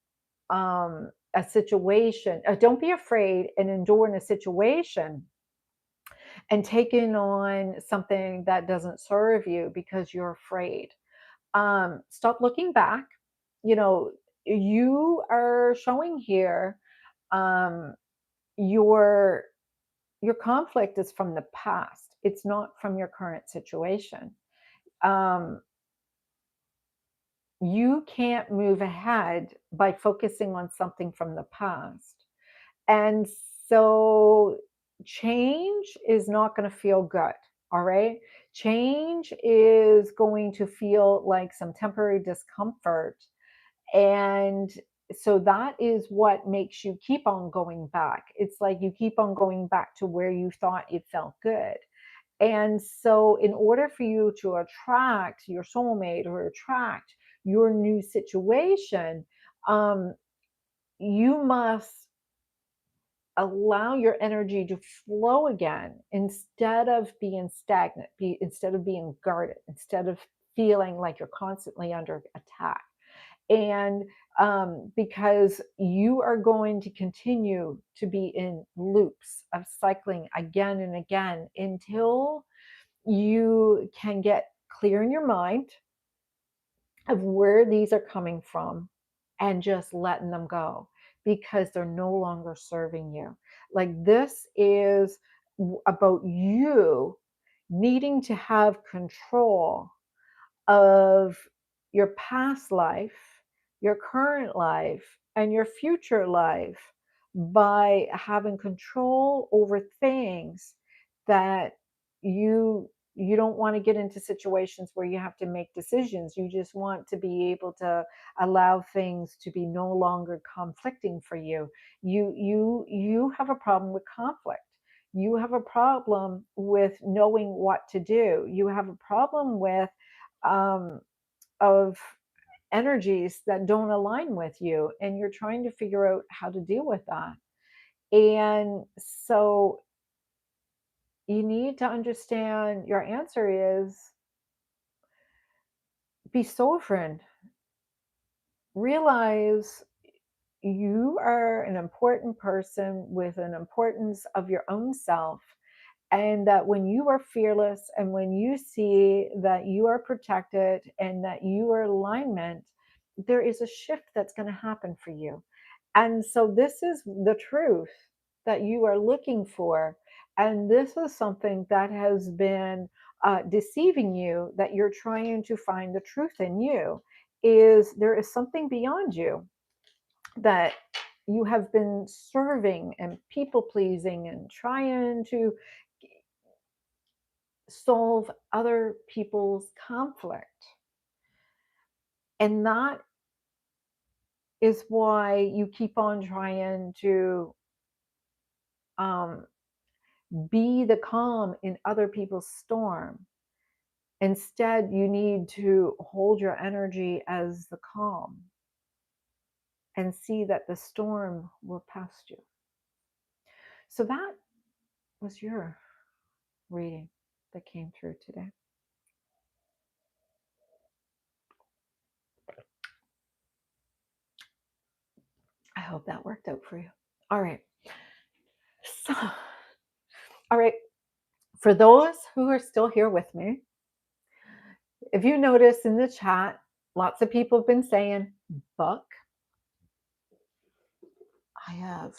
a situation. Don't be afraid and endure in a situation and taking on something that doesn't serve you because you're afraid. Stop looking back. You know, you are showing here um, your your conflict is from the past. It's not from your current situation. Um, you can't move ahead by focusing on something from the past. And so change is not going to feel good. All right. Change is going to feel like some temporary discomfort. And so that is what makes you keep on going back. It's like you keep on going back to where you thought it felt good. And so, in order for you to attract your soulmate or attract your new situation, um, you must allow your energy to flow again instead of being stagnant, instead of being guarded, instead of feeling like you're constantly under attack. And because you are going to continue to be in loops of cycling again and again until you can get clear in your mind of where these are coming from and just letting them go because they're no longer serving you. Like this is about you needing to have control of your past life, your current life, and your future life by having control over things that you You don't want to get into situations where you have to make decisions. You just want to be able to allow things to be no longer conflicting for you. You have a problem with conflict. You have a problem with knowing what to do. You have a problem with um, of energies that don't align with you, and you're trying to figure out how to deal with that. And so you need to understand your answer is be sovereign. Realize you are an important person with an importance of your own self. And that when you are fearless and when you see that you are protected and that you are alignment, there is a shift that's going to happen for you. And so this is the truth that you are looking for. And this is something that has been deceiving you, that you're trying to find the truth in you, is there is something beyond you that you have been serving and people pleasing and trying to solve other people's conflict. And that is why you keep on trying to um, be the calm in other people's storm. Instead, you need to hold your energy as the calm and see that the storm will pass you. So that was your reading that came through today. I hope that worked out for you. All right. So, all right. For those who are still here with me, if you notice in the chat, lots of people have been saying book. I have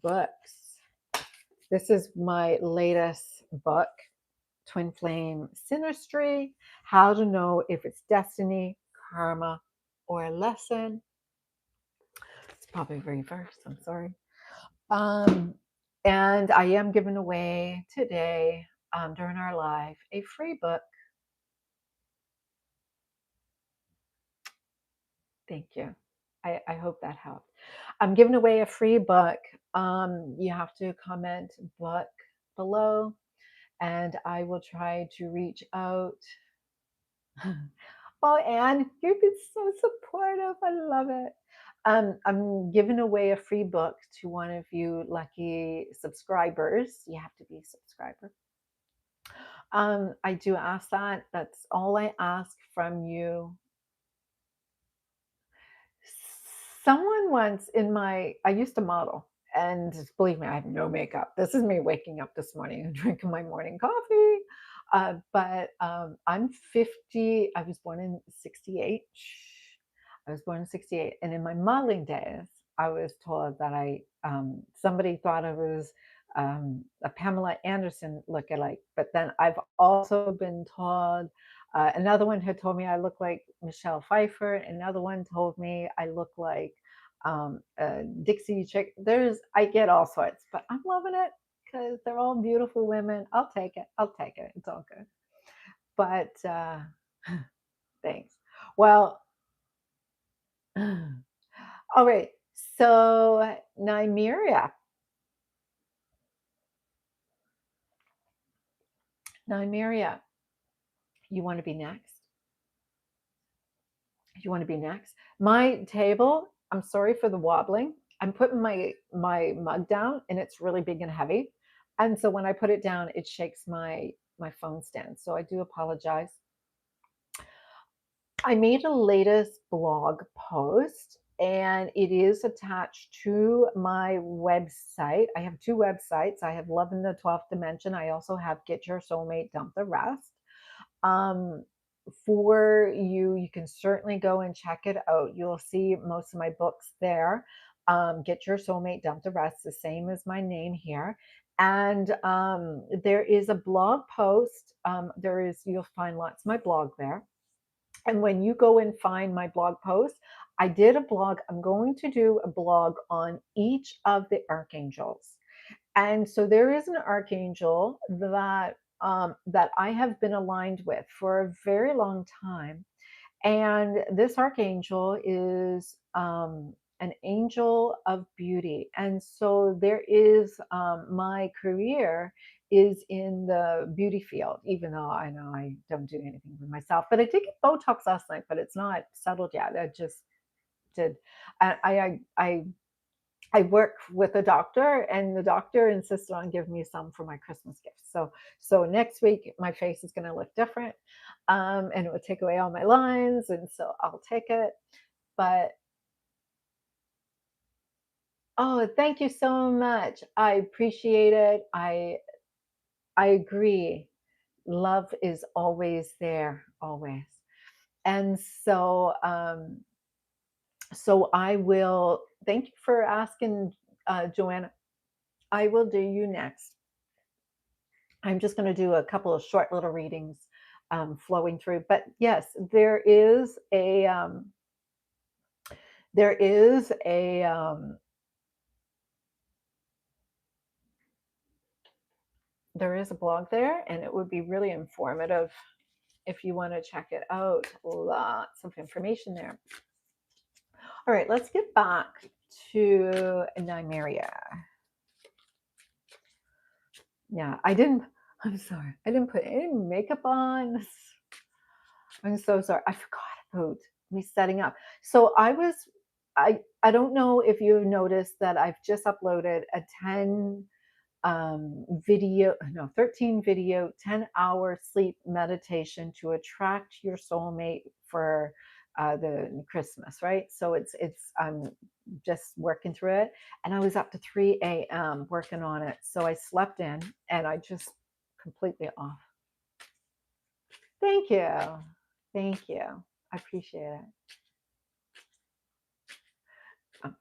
books. This is my latest book, Twin Flame Synastry, How to Know If It's Destiny, Karma, or a Lesson. It's probably reversed, I'm sorry. And I am giving away today, during our live, a free book. Thank you. I hope that helped. I'm giving away a free book. You have to comment book below, and I will try to reach out. Oh, Anne, you've been so supportive. I love it. I'm giving away a free book to one of you lucky subscribers. You have to be a subscriber. I do ask that. That's all I ask from you. Someone once I used to model, and believe me, I have no makeup. This is me waking up this morning and drinking my morning coffee. But I'm 50. I was born in 68. I was born in 68. And in my modeling days, I was told that somebody thought I was a Pamela Anderson lookalike. But then I've also been told, another one had told me I look like Michelle Pfeiffer. Another one told me I look like Dixie Chick. I get all sorts, but I'm loving it because they're all beautiful women. I'll take it. I'll take it. It's all good. But thanks. Well, all right. So, Nymeria, you want to be next? You want to be next? My table, I'm sorry for the wobbling. I'm putting my mug down and it's really big and heavy. And so when I put it down, it shakes my phone stand. So I do apologize. I made a latest blog post and it is attached to my website. I have two websites. I have Love in the 12th Dimension. I also have Get Your Soulmate, Dump the Rest. For you, you can certainly go and check it out. You'll see most of my books there. Get Your Soulmate, Dump the Rest, the same as my name here. And there is a blog post. You'll find lots of my blog there. And when you go and find my blog post, I did a blog. I'm going to do a blog on each of the archangels. And so there is an archangel that that I have been aligned with for a very long time. And this archangel is an angel of beauty. And so there is my career is in the beauty field, even though I know I don't do anything for myself. But I did get Botox last night, but it's not settled yet. I just did. I work with a doctor, and the doctor insisted on giving me some for my Christmas gift. So next week my face is going to look different, and it would take away all my lines, and so I'll take it. But oh, thank you so much. I appreciate it. I agree. Love is always there, always. And so I will. Thank you for asking, Joanna. I will do you next. I'm just going to do a couple of short little readings flowing through. But yes, there is a blog there, and it would be really informative if you want to check it out. Lots of information there. All right, let's get back to Nymeria. Yeah, I'm sorry. I didn't put any makeup on. I'm so sorry. I forgot about me setting up. So I don't know if you noticed that I've just uploaded a 13 video, 10-hour sleep meditation to attract your soulmate for the Christmas, right? So I'm just working through it, and I was up to 3 a.m. working on it. So I slept in, and I just completely off. Thank you. Thank you. I appreciate it.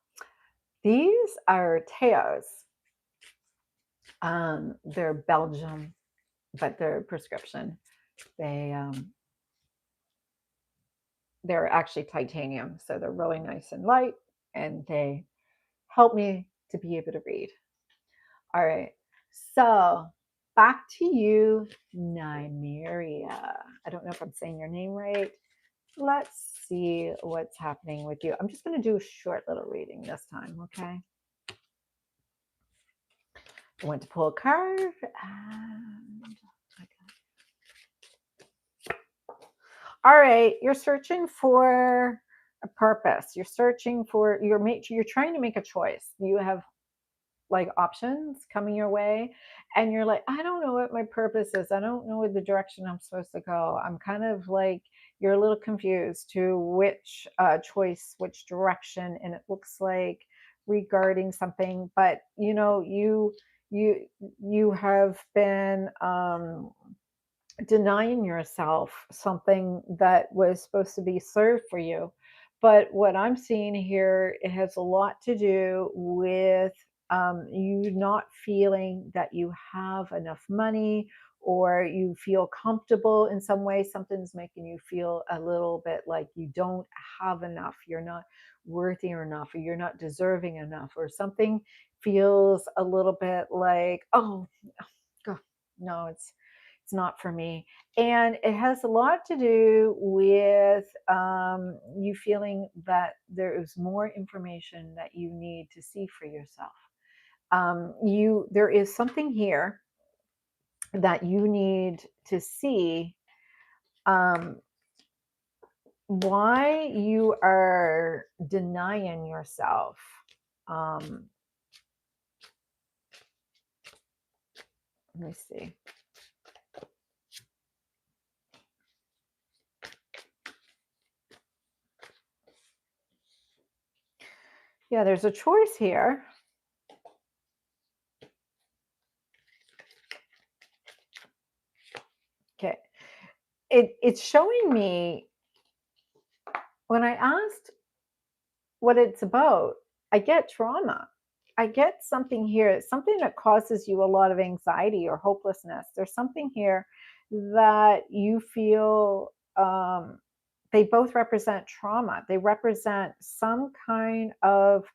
These are Teos. They're Belgium, but they're prescription. They're actually titanium, so they're really nice and light, and they help me to be able to read. All right, so back to you, Nymeria. I don't know if I'm saying your name right. Let's see what's happening with you. I'm just going to do a short little reading this time, okay? I went to pull a card, and all right, you're searching for a purpose. You're searching for you're trying to make a choice. You have like options coming your way, and you're like, I don't know what my purpose is. I don't know what the direction I'm supposed to go. I'm kind of like, you're a little confused to which choice, which direction, and it looks like regarding something, but you have been denying yourself something that was supposed to be served for you. But what I'm seeing here, it has a lot to do with you not feeling that you have enough money, or you feel comfortable in some way. Something's making you feel a little bit like you don't have enough, you're not worthy enough, or you're not deserving enough, or something feels a little bit like, oh, no, it's not for me. And it has a lot to do with you feeling that there is more information that you need to see for yourself. There is something here that you need to see, why you are denying yourself. Let me see. Yeah, there's a choice here. Okay. It's showing me, when I asked what it's about, I get trauma. I get something here. It's something that causes you a lot of anxiety or hopelessness. There's something here that you feel, they both represent trauma. They represent some kind of,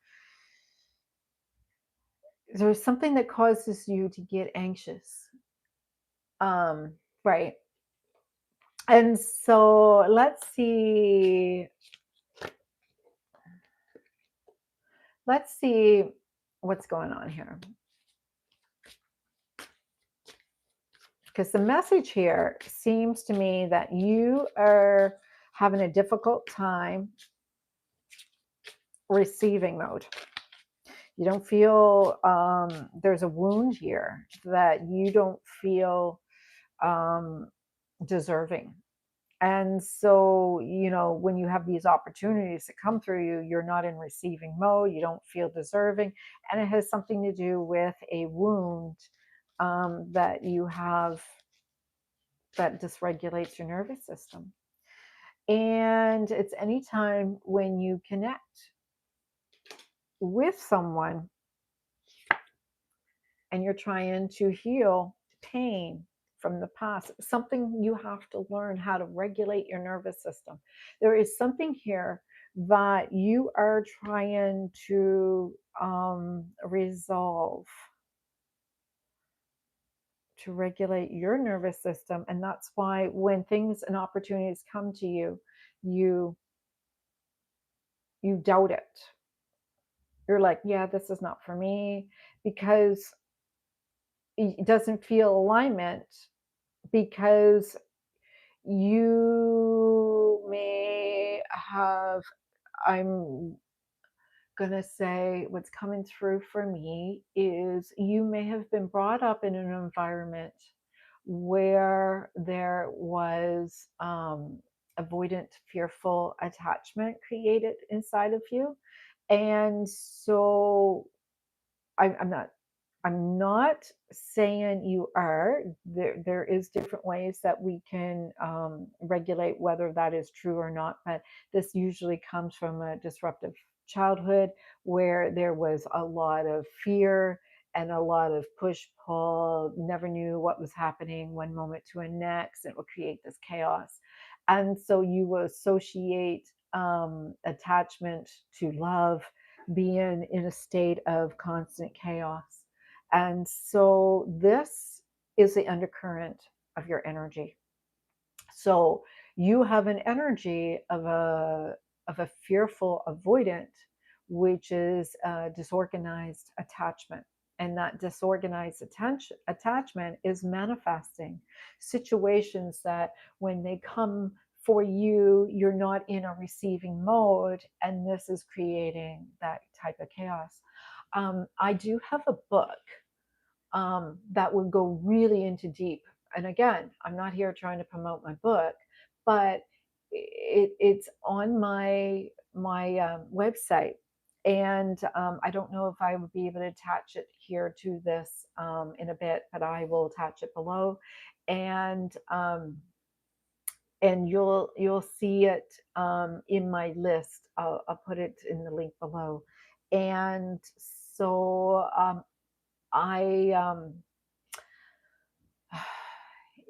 there's something that causes you to get anxious. Right. And so let's see. Let's see what's going on here. Because the message here seems to me that you are having a difficult time receiving mode. You don't feel there's a wound here that you don't feel deserving. And so, you know, when you have these opportunities that come through you, you're not in receiving mode, you don't feel deserving. And it has something to do with a wound that you have that dysregulates your nervous system. And it's anytime when you connect with someone and you're trying to heal pain from the past, something you have to learn how to regulate your nervous system. There is something here that you are trying to resolve, to regulate your nervous system. And that's why when things and opportunities come to you, you doubt it. You're like, yeah, this is not for me, because it doesn't feel alignment, because you may have, I'm going to say what's coming through for me is you may have been brought up in an environment where there was avoidant, fearful attachment created inside of you. And so I'm not, I'm not saying you are. There is different ways that we can regulate whether that is true or not, but this usually comes from a disruptive childhood where there was a lot of fear and a lot of push pull, never knew what was happening one moment to the next. It will create this chaos. And so you will associate attachment to love being in a state of constant chaos. And so this is the undercurrent of your energy. So you have an energy of a fearful avoidant, which is a disorganized attachment. And that disorganized attachment is manifesting situations that when they come for you, you're not in a receiving mode. And this is creating that type of chaos. I do have a book that would go really into deep. And again, I'm not here trying to promote my book, but it's on my website, and I don't know if I would be able to attach it here to this in a bit, but I will attach it below, and you'll see it in my list. I'll put it in the link below, and so I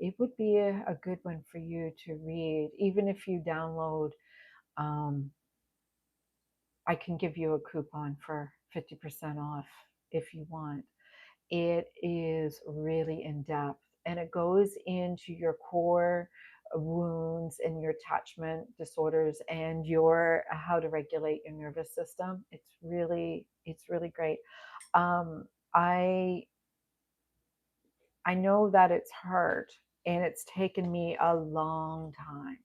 it would be a good one for you to read, even if you download. Um, I can give you a coupon for 50% off if you want. It is really in depth, and it goes into your core wounds and your attachment disorders and your how to regulate your nervous system. It's really great. Um, I I know that it's hard, and it's taken me a long time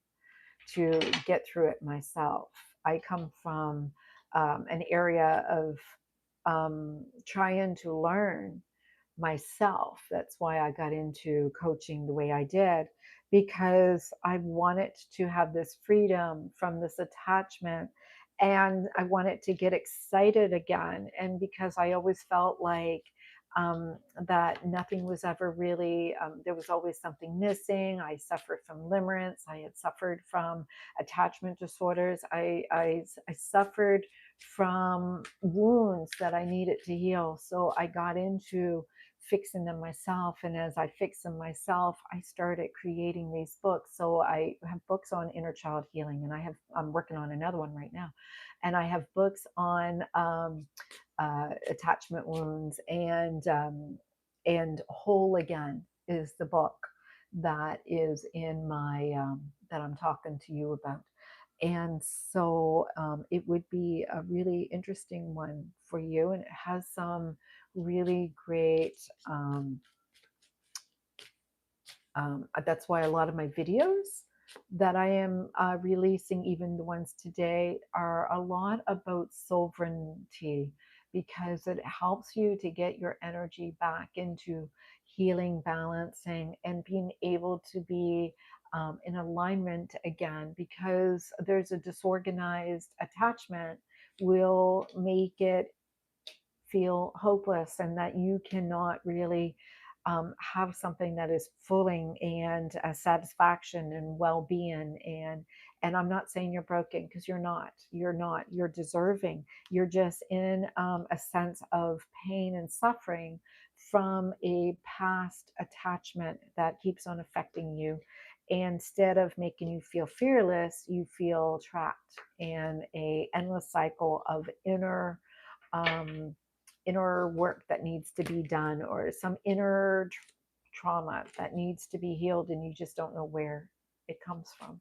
to get through it myself. I come from an area of trying to learn myself. That's why I got into coaching the way I did, because I wanted to have this freedom from this attachment, and I wanted to get excited again. And because I always felt like that nothing was ever really, there was always something missing. I suffered from limerence. I had suffered from attachment disorders. I suffered from wounds that I needed to heal. So I got into fixing them myself. And as I fixed them myself, I started creating these books. So I have books on inner child healing, and I'm working on another one right now. And I have books on attachment wounds, and Whole Again is the book. that is in my that I'm talking to you about. And so it would be a really interesting one for you, and it has some really great that's why a lot of my videos that I am releasing, even the ones today, are a lot about sovereignty, because it helps you to get your energy back into healing, balancing, and being able to be in alignment again, because there's a disorganized attachment will make it feel hopeless, and that you cannot really have something that is filling and satisfaction and well-being. And I'm not saying you're broken, because you're not you're deserving. You're just in a sense of pain and suffering from a past attachment that keeps on affecting you. And instead of making you feel fearless, you feel trapped in a endless cycle of um, inner work that needs to be done, or some inner trauma that needs to be healed, and you just don't know where it comes from.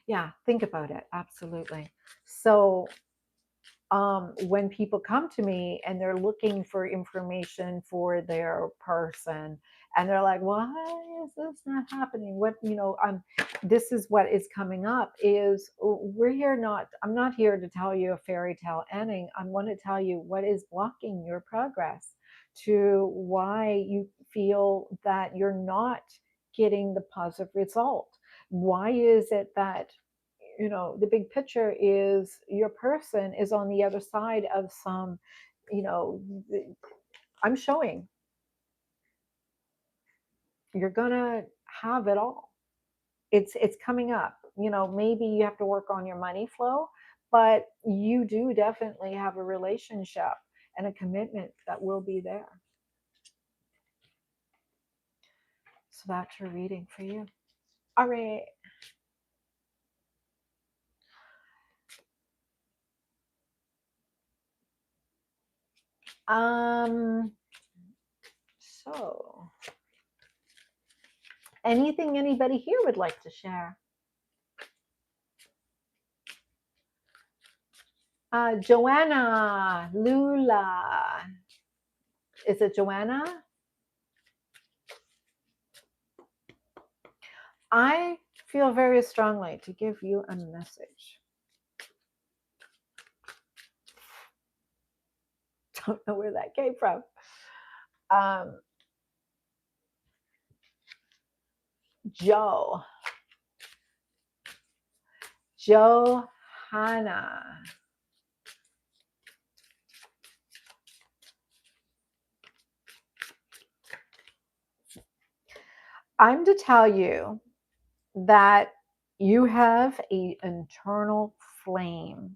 Yeah, think about it. Absolutely. So when people come to me and they're looking for information for their person, and they're like, why is this not happening? What, this is what is coming up is, I'm not here to tell you a fairy tale ending. I want to tell you what is blocking your progress, to why you feel that you're not getting the positive result. Why is it that the big picture is your person is on the other side of some, you know, I'm showing you're gonna have it all. It's coming up. Maybe you have to work on your money flow, but you do definitely have a relationship and a commitment that will be there. So that's your reading for you. All right. So anything anybody here would like to share? Joanna, Lula. Is it Joanna? I feel very strongly to give you a message. Don't know where that came from. Johanna. I'm to tell you that you have an internal flame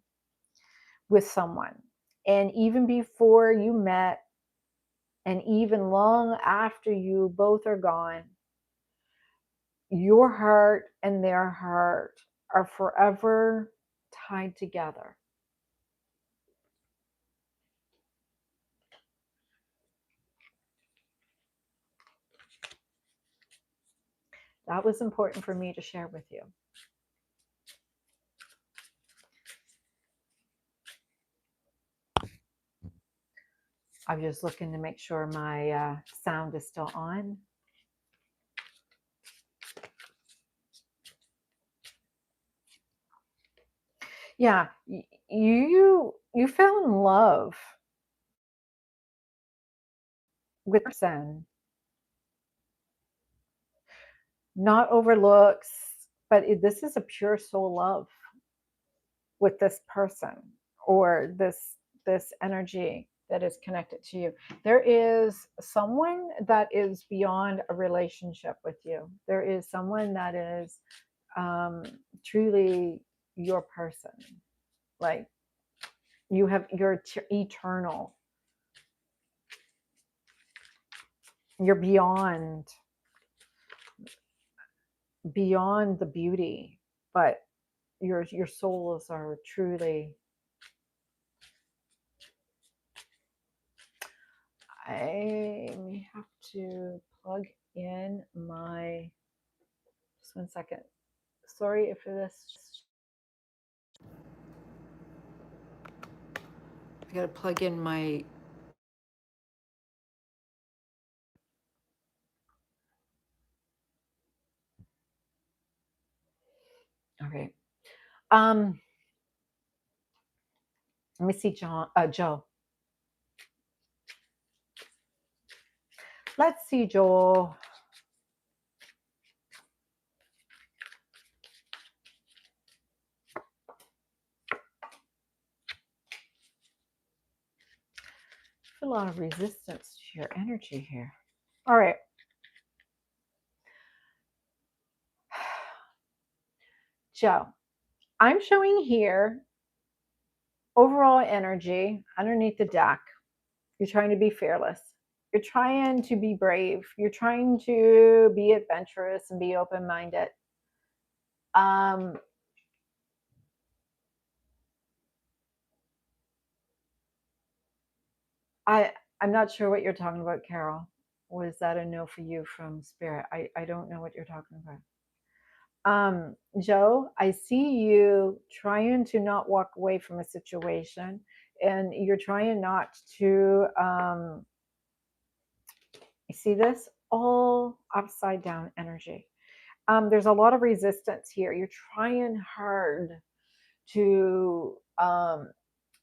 with someone. And even before you met, and even long after you both are gone, your heart and their heart are forever tied together. That was important for me to share with you. I'm just looking to make sure my sound is still on. Yeah, you fell in love with a person, not over looks, but this is a pure soul love with this person, or this energy that is connected to you. There is someone that is beyond a relationship with you. There is someone that is truly your person. Like, you're eternal. You're beyond the beauty, but your souls are truly. I may have to plug in my, just 1 second. Sorry if this, I gotta plug in my, okay. Let me see, Joe. Let's see, Joe. A lot of resistance to your energy here. All right. Joe, I'm showing here overall energy underneath the deck. You're trying to be fearless. You're trying to be brave. You're trying to be adventurous and be open-minded. Um, I I'm not sure what you're talking about, Carol. Was that a no for you from Spirit? I don't know what you're talking about. Joe, I see you trying to not walk away from a situation, and you're trying not to you see this all upside down energy. There's a lot of resistance here. You're trying hard to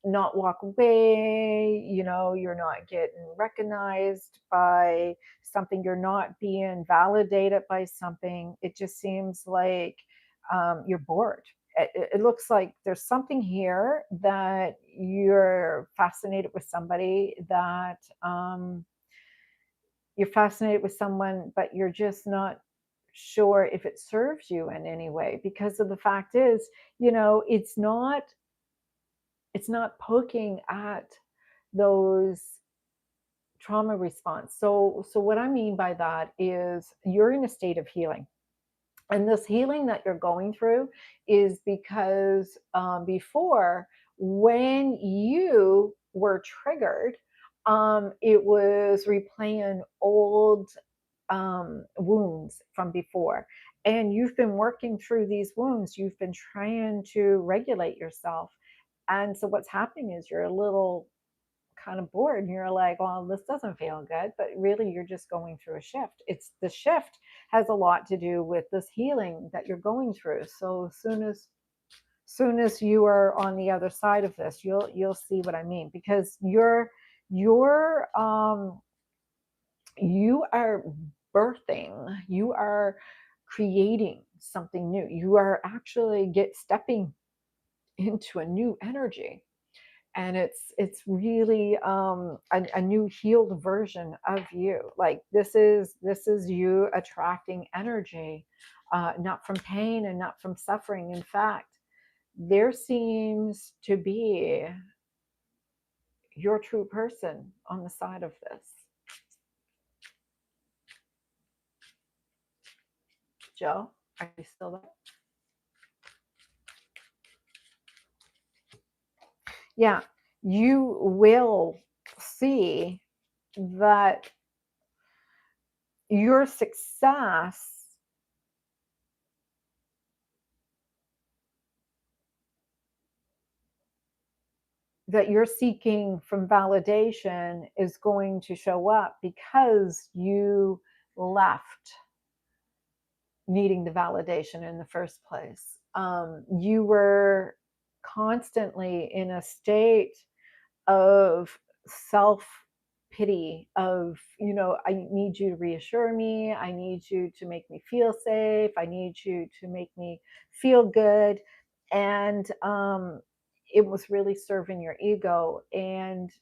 not walk away. You know, you're not getting recognized by something, you're not being validated by something. It just seems like you're bored. It looks like there's something here that you're fascinated with somebody, that you're fascinated with someone, but you're just not sure if it serves you in any way, because of the fact is, you know, it's not poking at those trauma response. So what I mean by that is you're in a state of healing. And this healing that you're going through is because before, when you were triggered, it was replaying old wounds from before. And you've been working through these wounds. You've been trying to regulate yourself. And so what's happening is you're a little kind of bored and you're like, well, this doesn't feel good, but really you're just going through a shift. It's the shift has a lot to do with this healing that you're going through. So as soon as you are on the other side of this, you'll see what I mean, because you're you are birthing, you are creating something new. You are actually stepping into a new energy, and it's really a new healed version of you. Like this is you attracting energy, not from pain and not from suffering. In fact, there seems to be your true person on the side of this. Joe, are you still there? Yeah, you will see that your success that you're seeking from validation is going to show up because you left needing the validation in the first place. You were constantly in a state of self pity, of, you know, I need you to reassure me, I need you to make me feel safe, I need you to make me feel good. And it was really serving your ego, and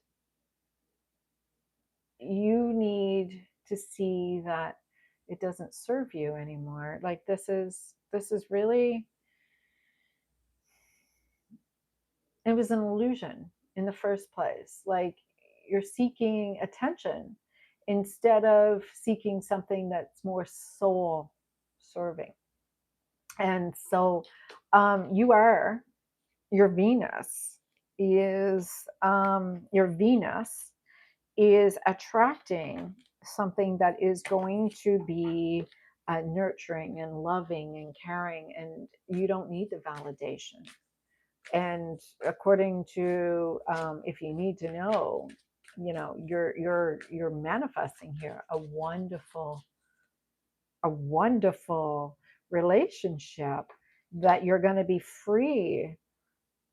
you need to see that it doesn't serve you anymore. Like this is really, it was an illusion in the first place. Like you're seeking attention instead of seeking something that's more soul serving. And so you are, your Venus your Venus is attracting something that is going to be nurturing and loving and caring, and you don't need the validation. And according to, if you need to know, you're manifesting here a wonderful relationship, that you're going to be free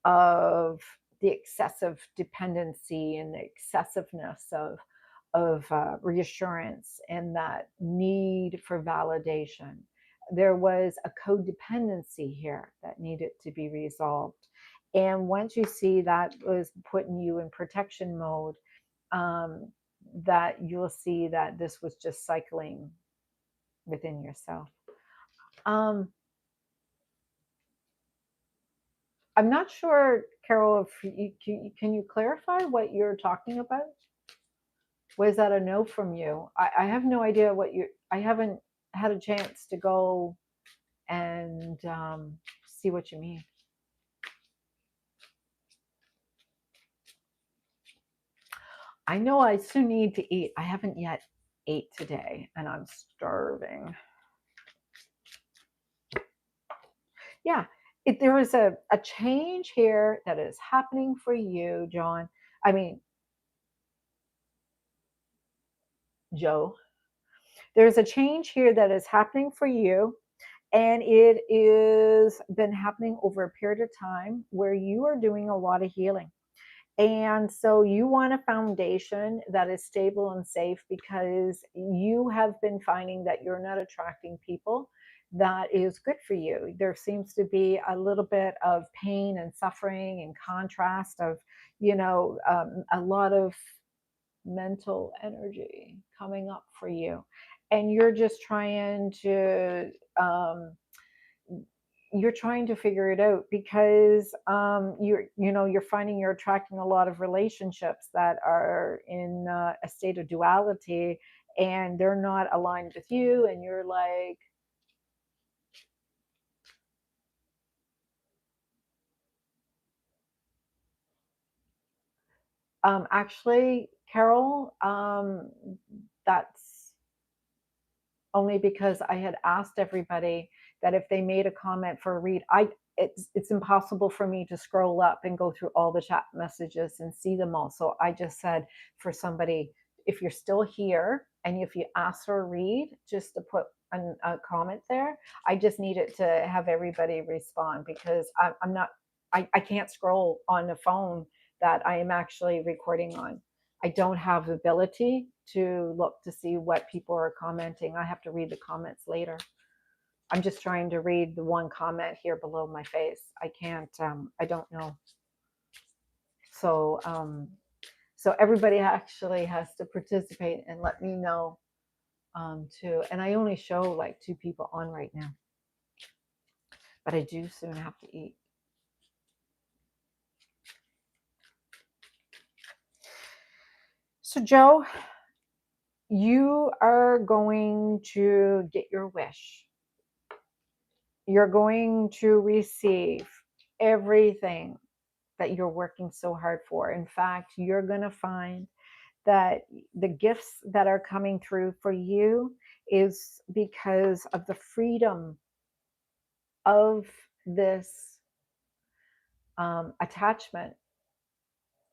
of the excessive dependency and the excessiveness of reassurance and that need for validation. There was a codependency here that needed to be resolved. And once you see that was putting you in protection mode, um, that you'll see that this was just cycling within yourself. Um, I'm not sure, Carol, if can you clarify what you're talking about? Was that a no from you? I have no idea what I haven't had a chance to go and see what you mean. I know I soon need to eat. I haven't yet ate today and I'm starving. Yeah, there is a change here that is happening for you, John. I mean, Joe. There's a change here that is happening for you, and it is been happening over a period of time where you are doing a lot of healing. And so you want a foundation that is stable and safe, because you have been finding that you're not attracting people that is good for you. There seems to be a little bit of pain and suffering and contrast of, a lot of mental energy coming up for you. And you're just um, trying to figure it out, because you're finding you're attracting a lot of relationships that are in a state of duality, and they're not aligned with you, and you're like, actually, Carol, that's only because I had asked everybody that if they made a comment for a read, it's impossible for me to scroll up and go through all the chat messages and see them all. So I just said, for somebody, if you're still here and if you ask for a read, just to put a comment there. I just needed to have everybody respond, because I'm not, I can't scroll on the phone that I am actually recording on. I don't have the ability to look to see what people are commenting. I have to read the comments later. I'm just trying to read the one comment here below my face. I can't, I don't know. So, so everybody actually has to participate and let me know too. And I only show like 2 people on right now, but I do soon have to eat. So Joe, you are going to get your wish. You're going to receive everything that you're working so hard for. In fact, you're going to find that the gifts that are coming through for you is because of the freedom of this attachment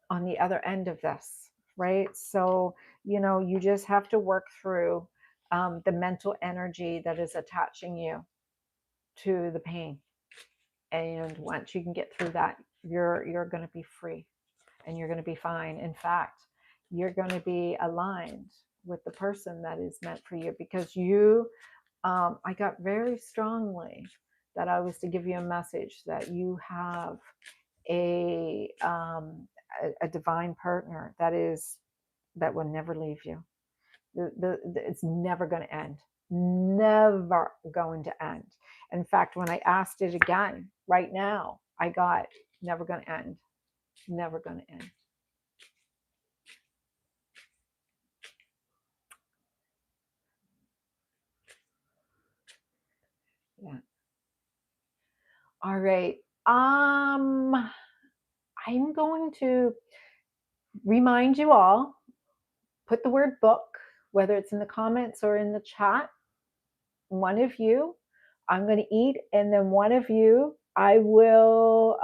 on the other end of this, right? So, you just have to work through the mental energy that is attaching you to the pain. And once you can get through that, you're going to be free and you're going to be fine. In fact, you're going to be aligned with the person that is meant for you, because I got very strongly that I was to give you a message that you have a divine partner that will never leave you. It's never going to end. Never going to end. In fact, when I asked it again right now, I got never going to end. Never going to end. Yeah. All right. I'm going to remind you all, put the word book whether it's in the comments or in the chat. One of you, I'm going to eat, and then one of you, I will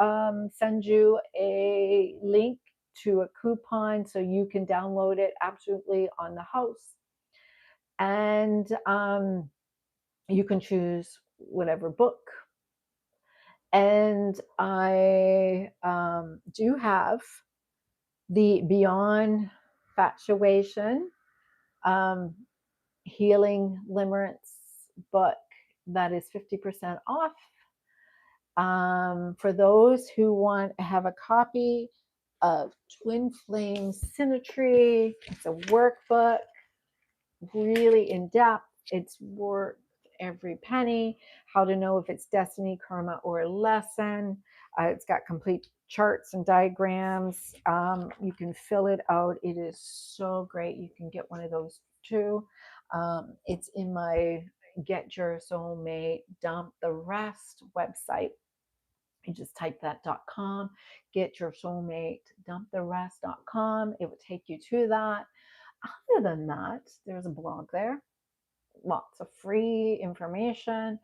send you a link to a coupon so you can download it absolutely on the house. And you can choose whatever book. And I do have the Beyond Fatuation Healing Limerence book that is 50% off. For those who want to have a copy of Twin Flame Symmetry, it's a workbook, really in depth. It's worth every penny. How to know if it's destiny, karma, or a lesson. It's got complete charts and diagrams. You can fill it out. It is so great. You can get one of those too. It's in my Get Your Soulmate Dump the Rest website. You just type that .com, Get Your Soulmate Dump the Rest.com. It will take you to that. Other than that, there's a blog there, lots of free information.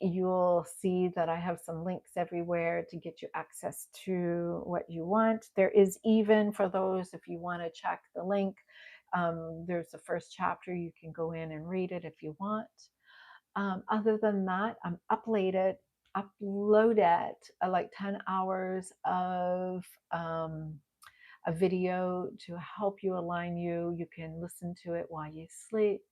You'll see that I have some links everywhere to get you access to what you want. There is even, for those, if you want to check the link, there's the first chapter. You can go in and read it if you want. Other than that, I'm uploaded like 10 hours of a video to help you align you. You can listen to it while you sleep,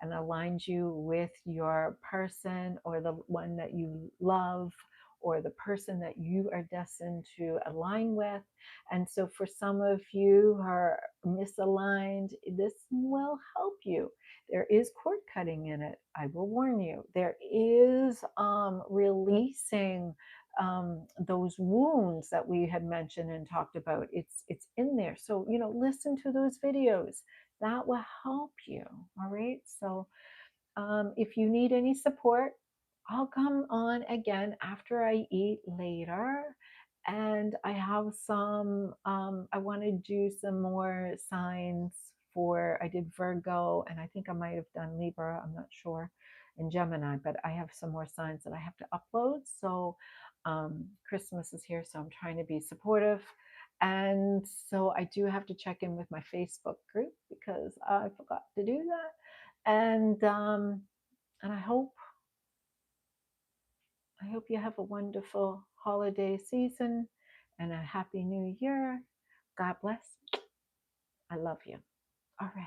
and aligns you with your person or the one that you love or the person that you are destined to align with. And so for some of you who are misaligned, this will help you. There is cord cutting in it. I will warn you. There is releasing those wounds that we had mentioned and talked about. It's in there. So, listen to those videos. That will help you. All right. So if you need any support, I'll come on again after I eat later. And I have some, I want to do some more signs for, I did Virgo, and I think I might have done Libra, I'm not sure, and Gemini, but I have some more signs that I have to upload. So Christmas is here, so I'm trying to be supportive. And so I do have to check in with my Facebook group because I forgot to do that. And I hope you have a wonderful holiday season and a happy new year. God bless. I love you. All right.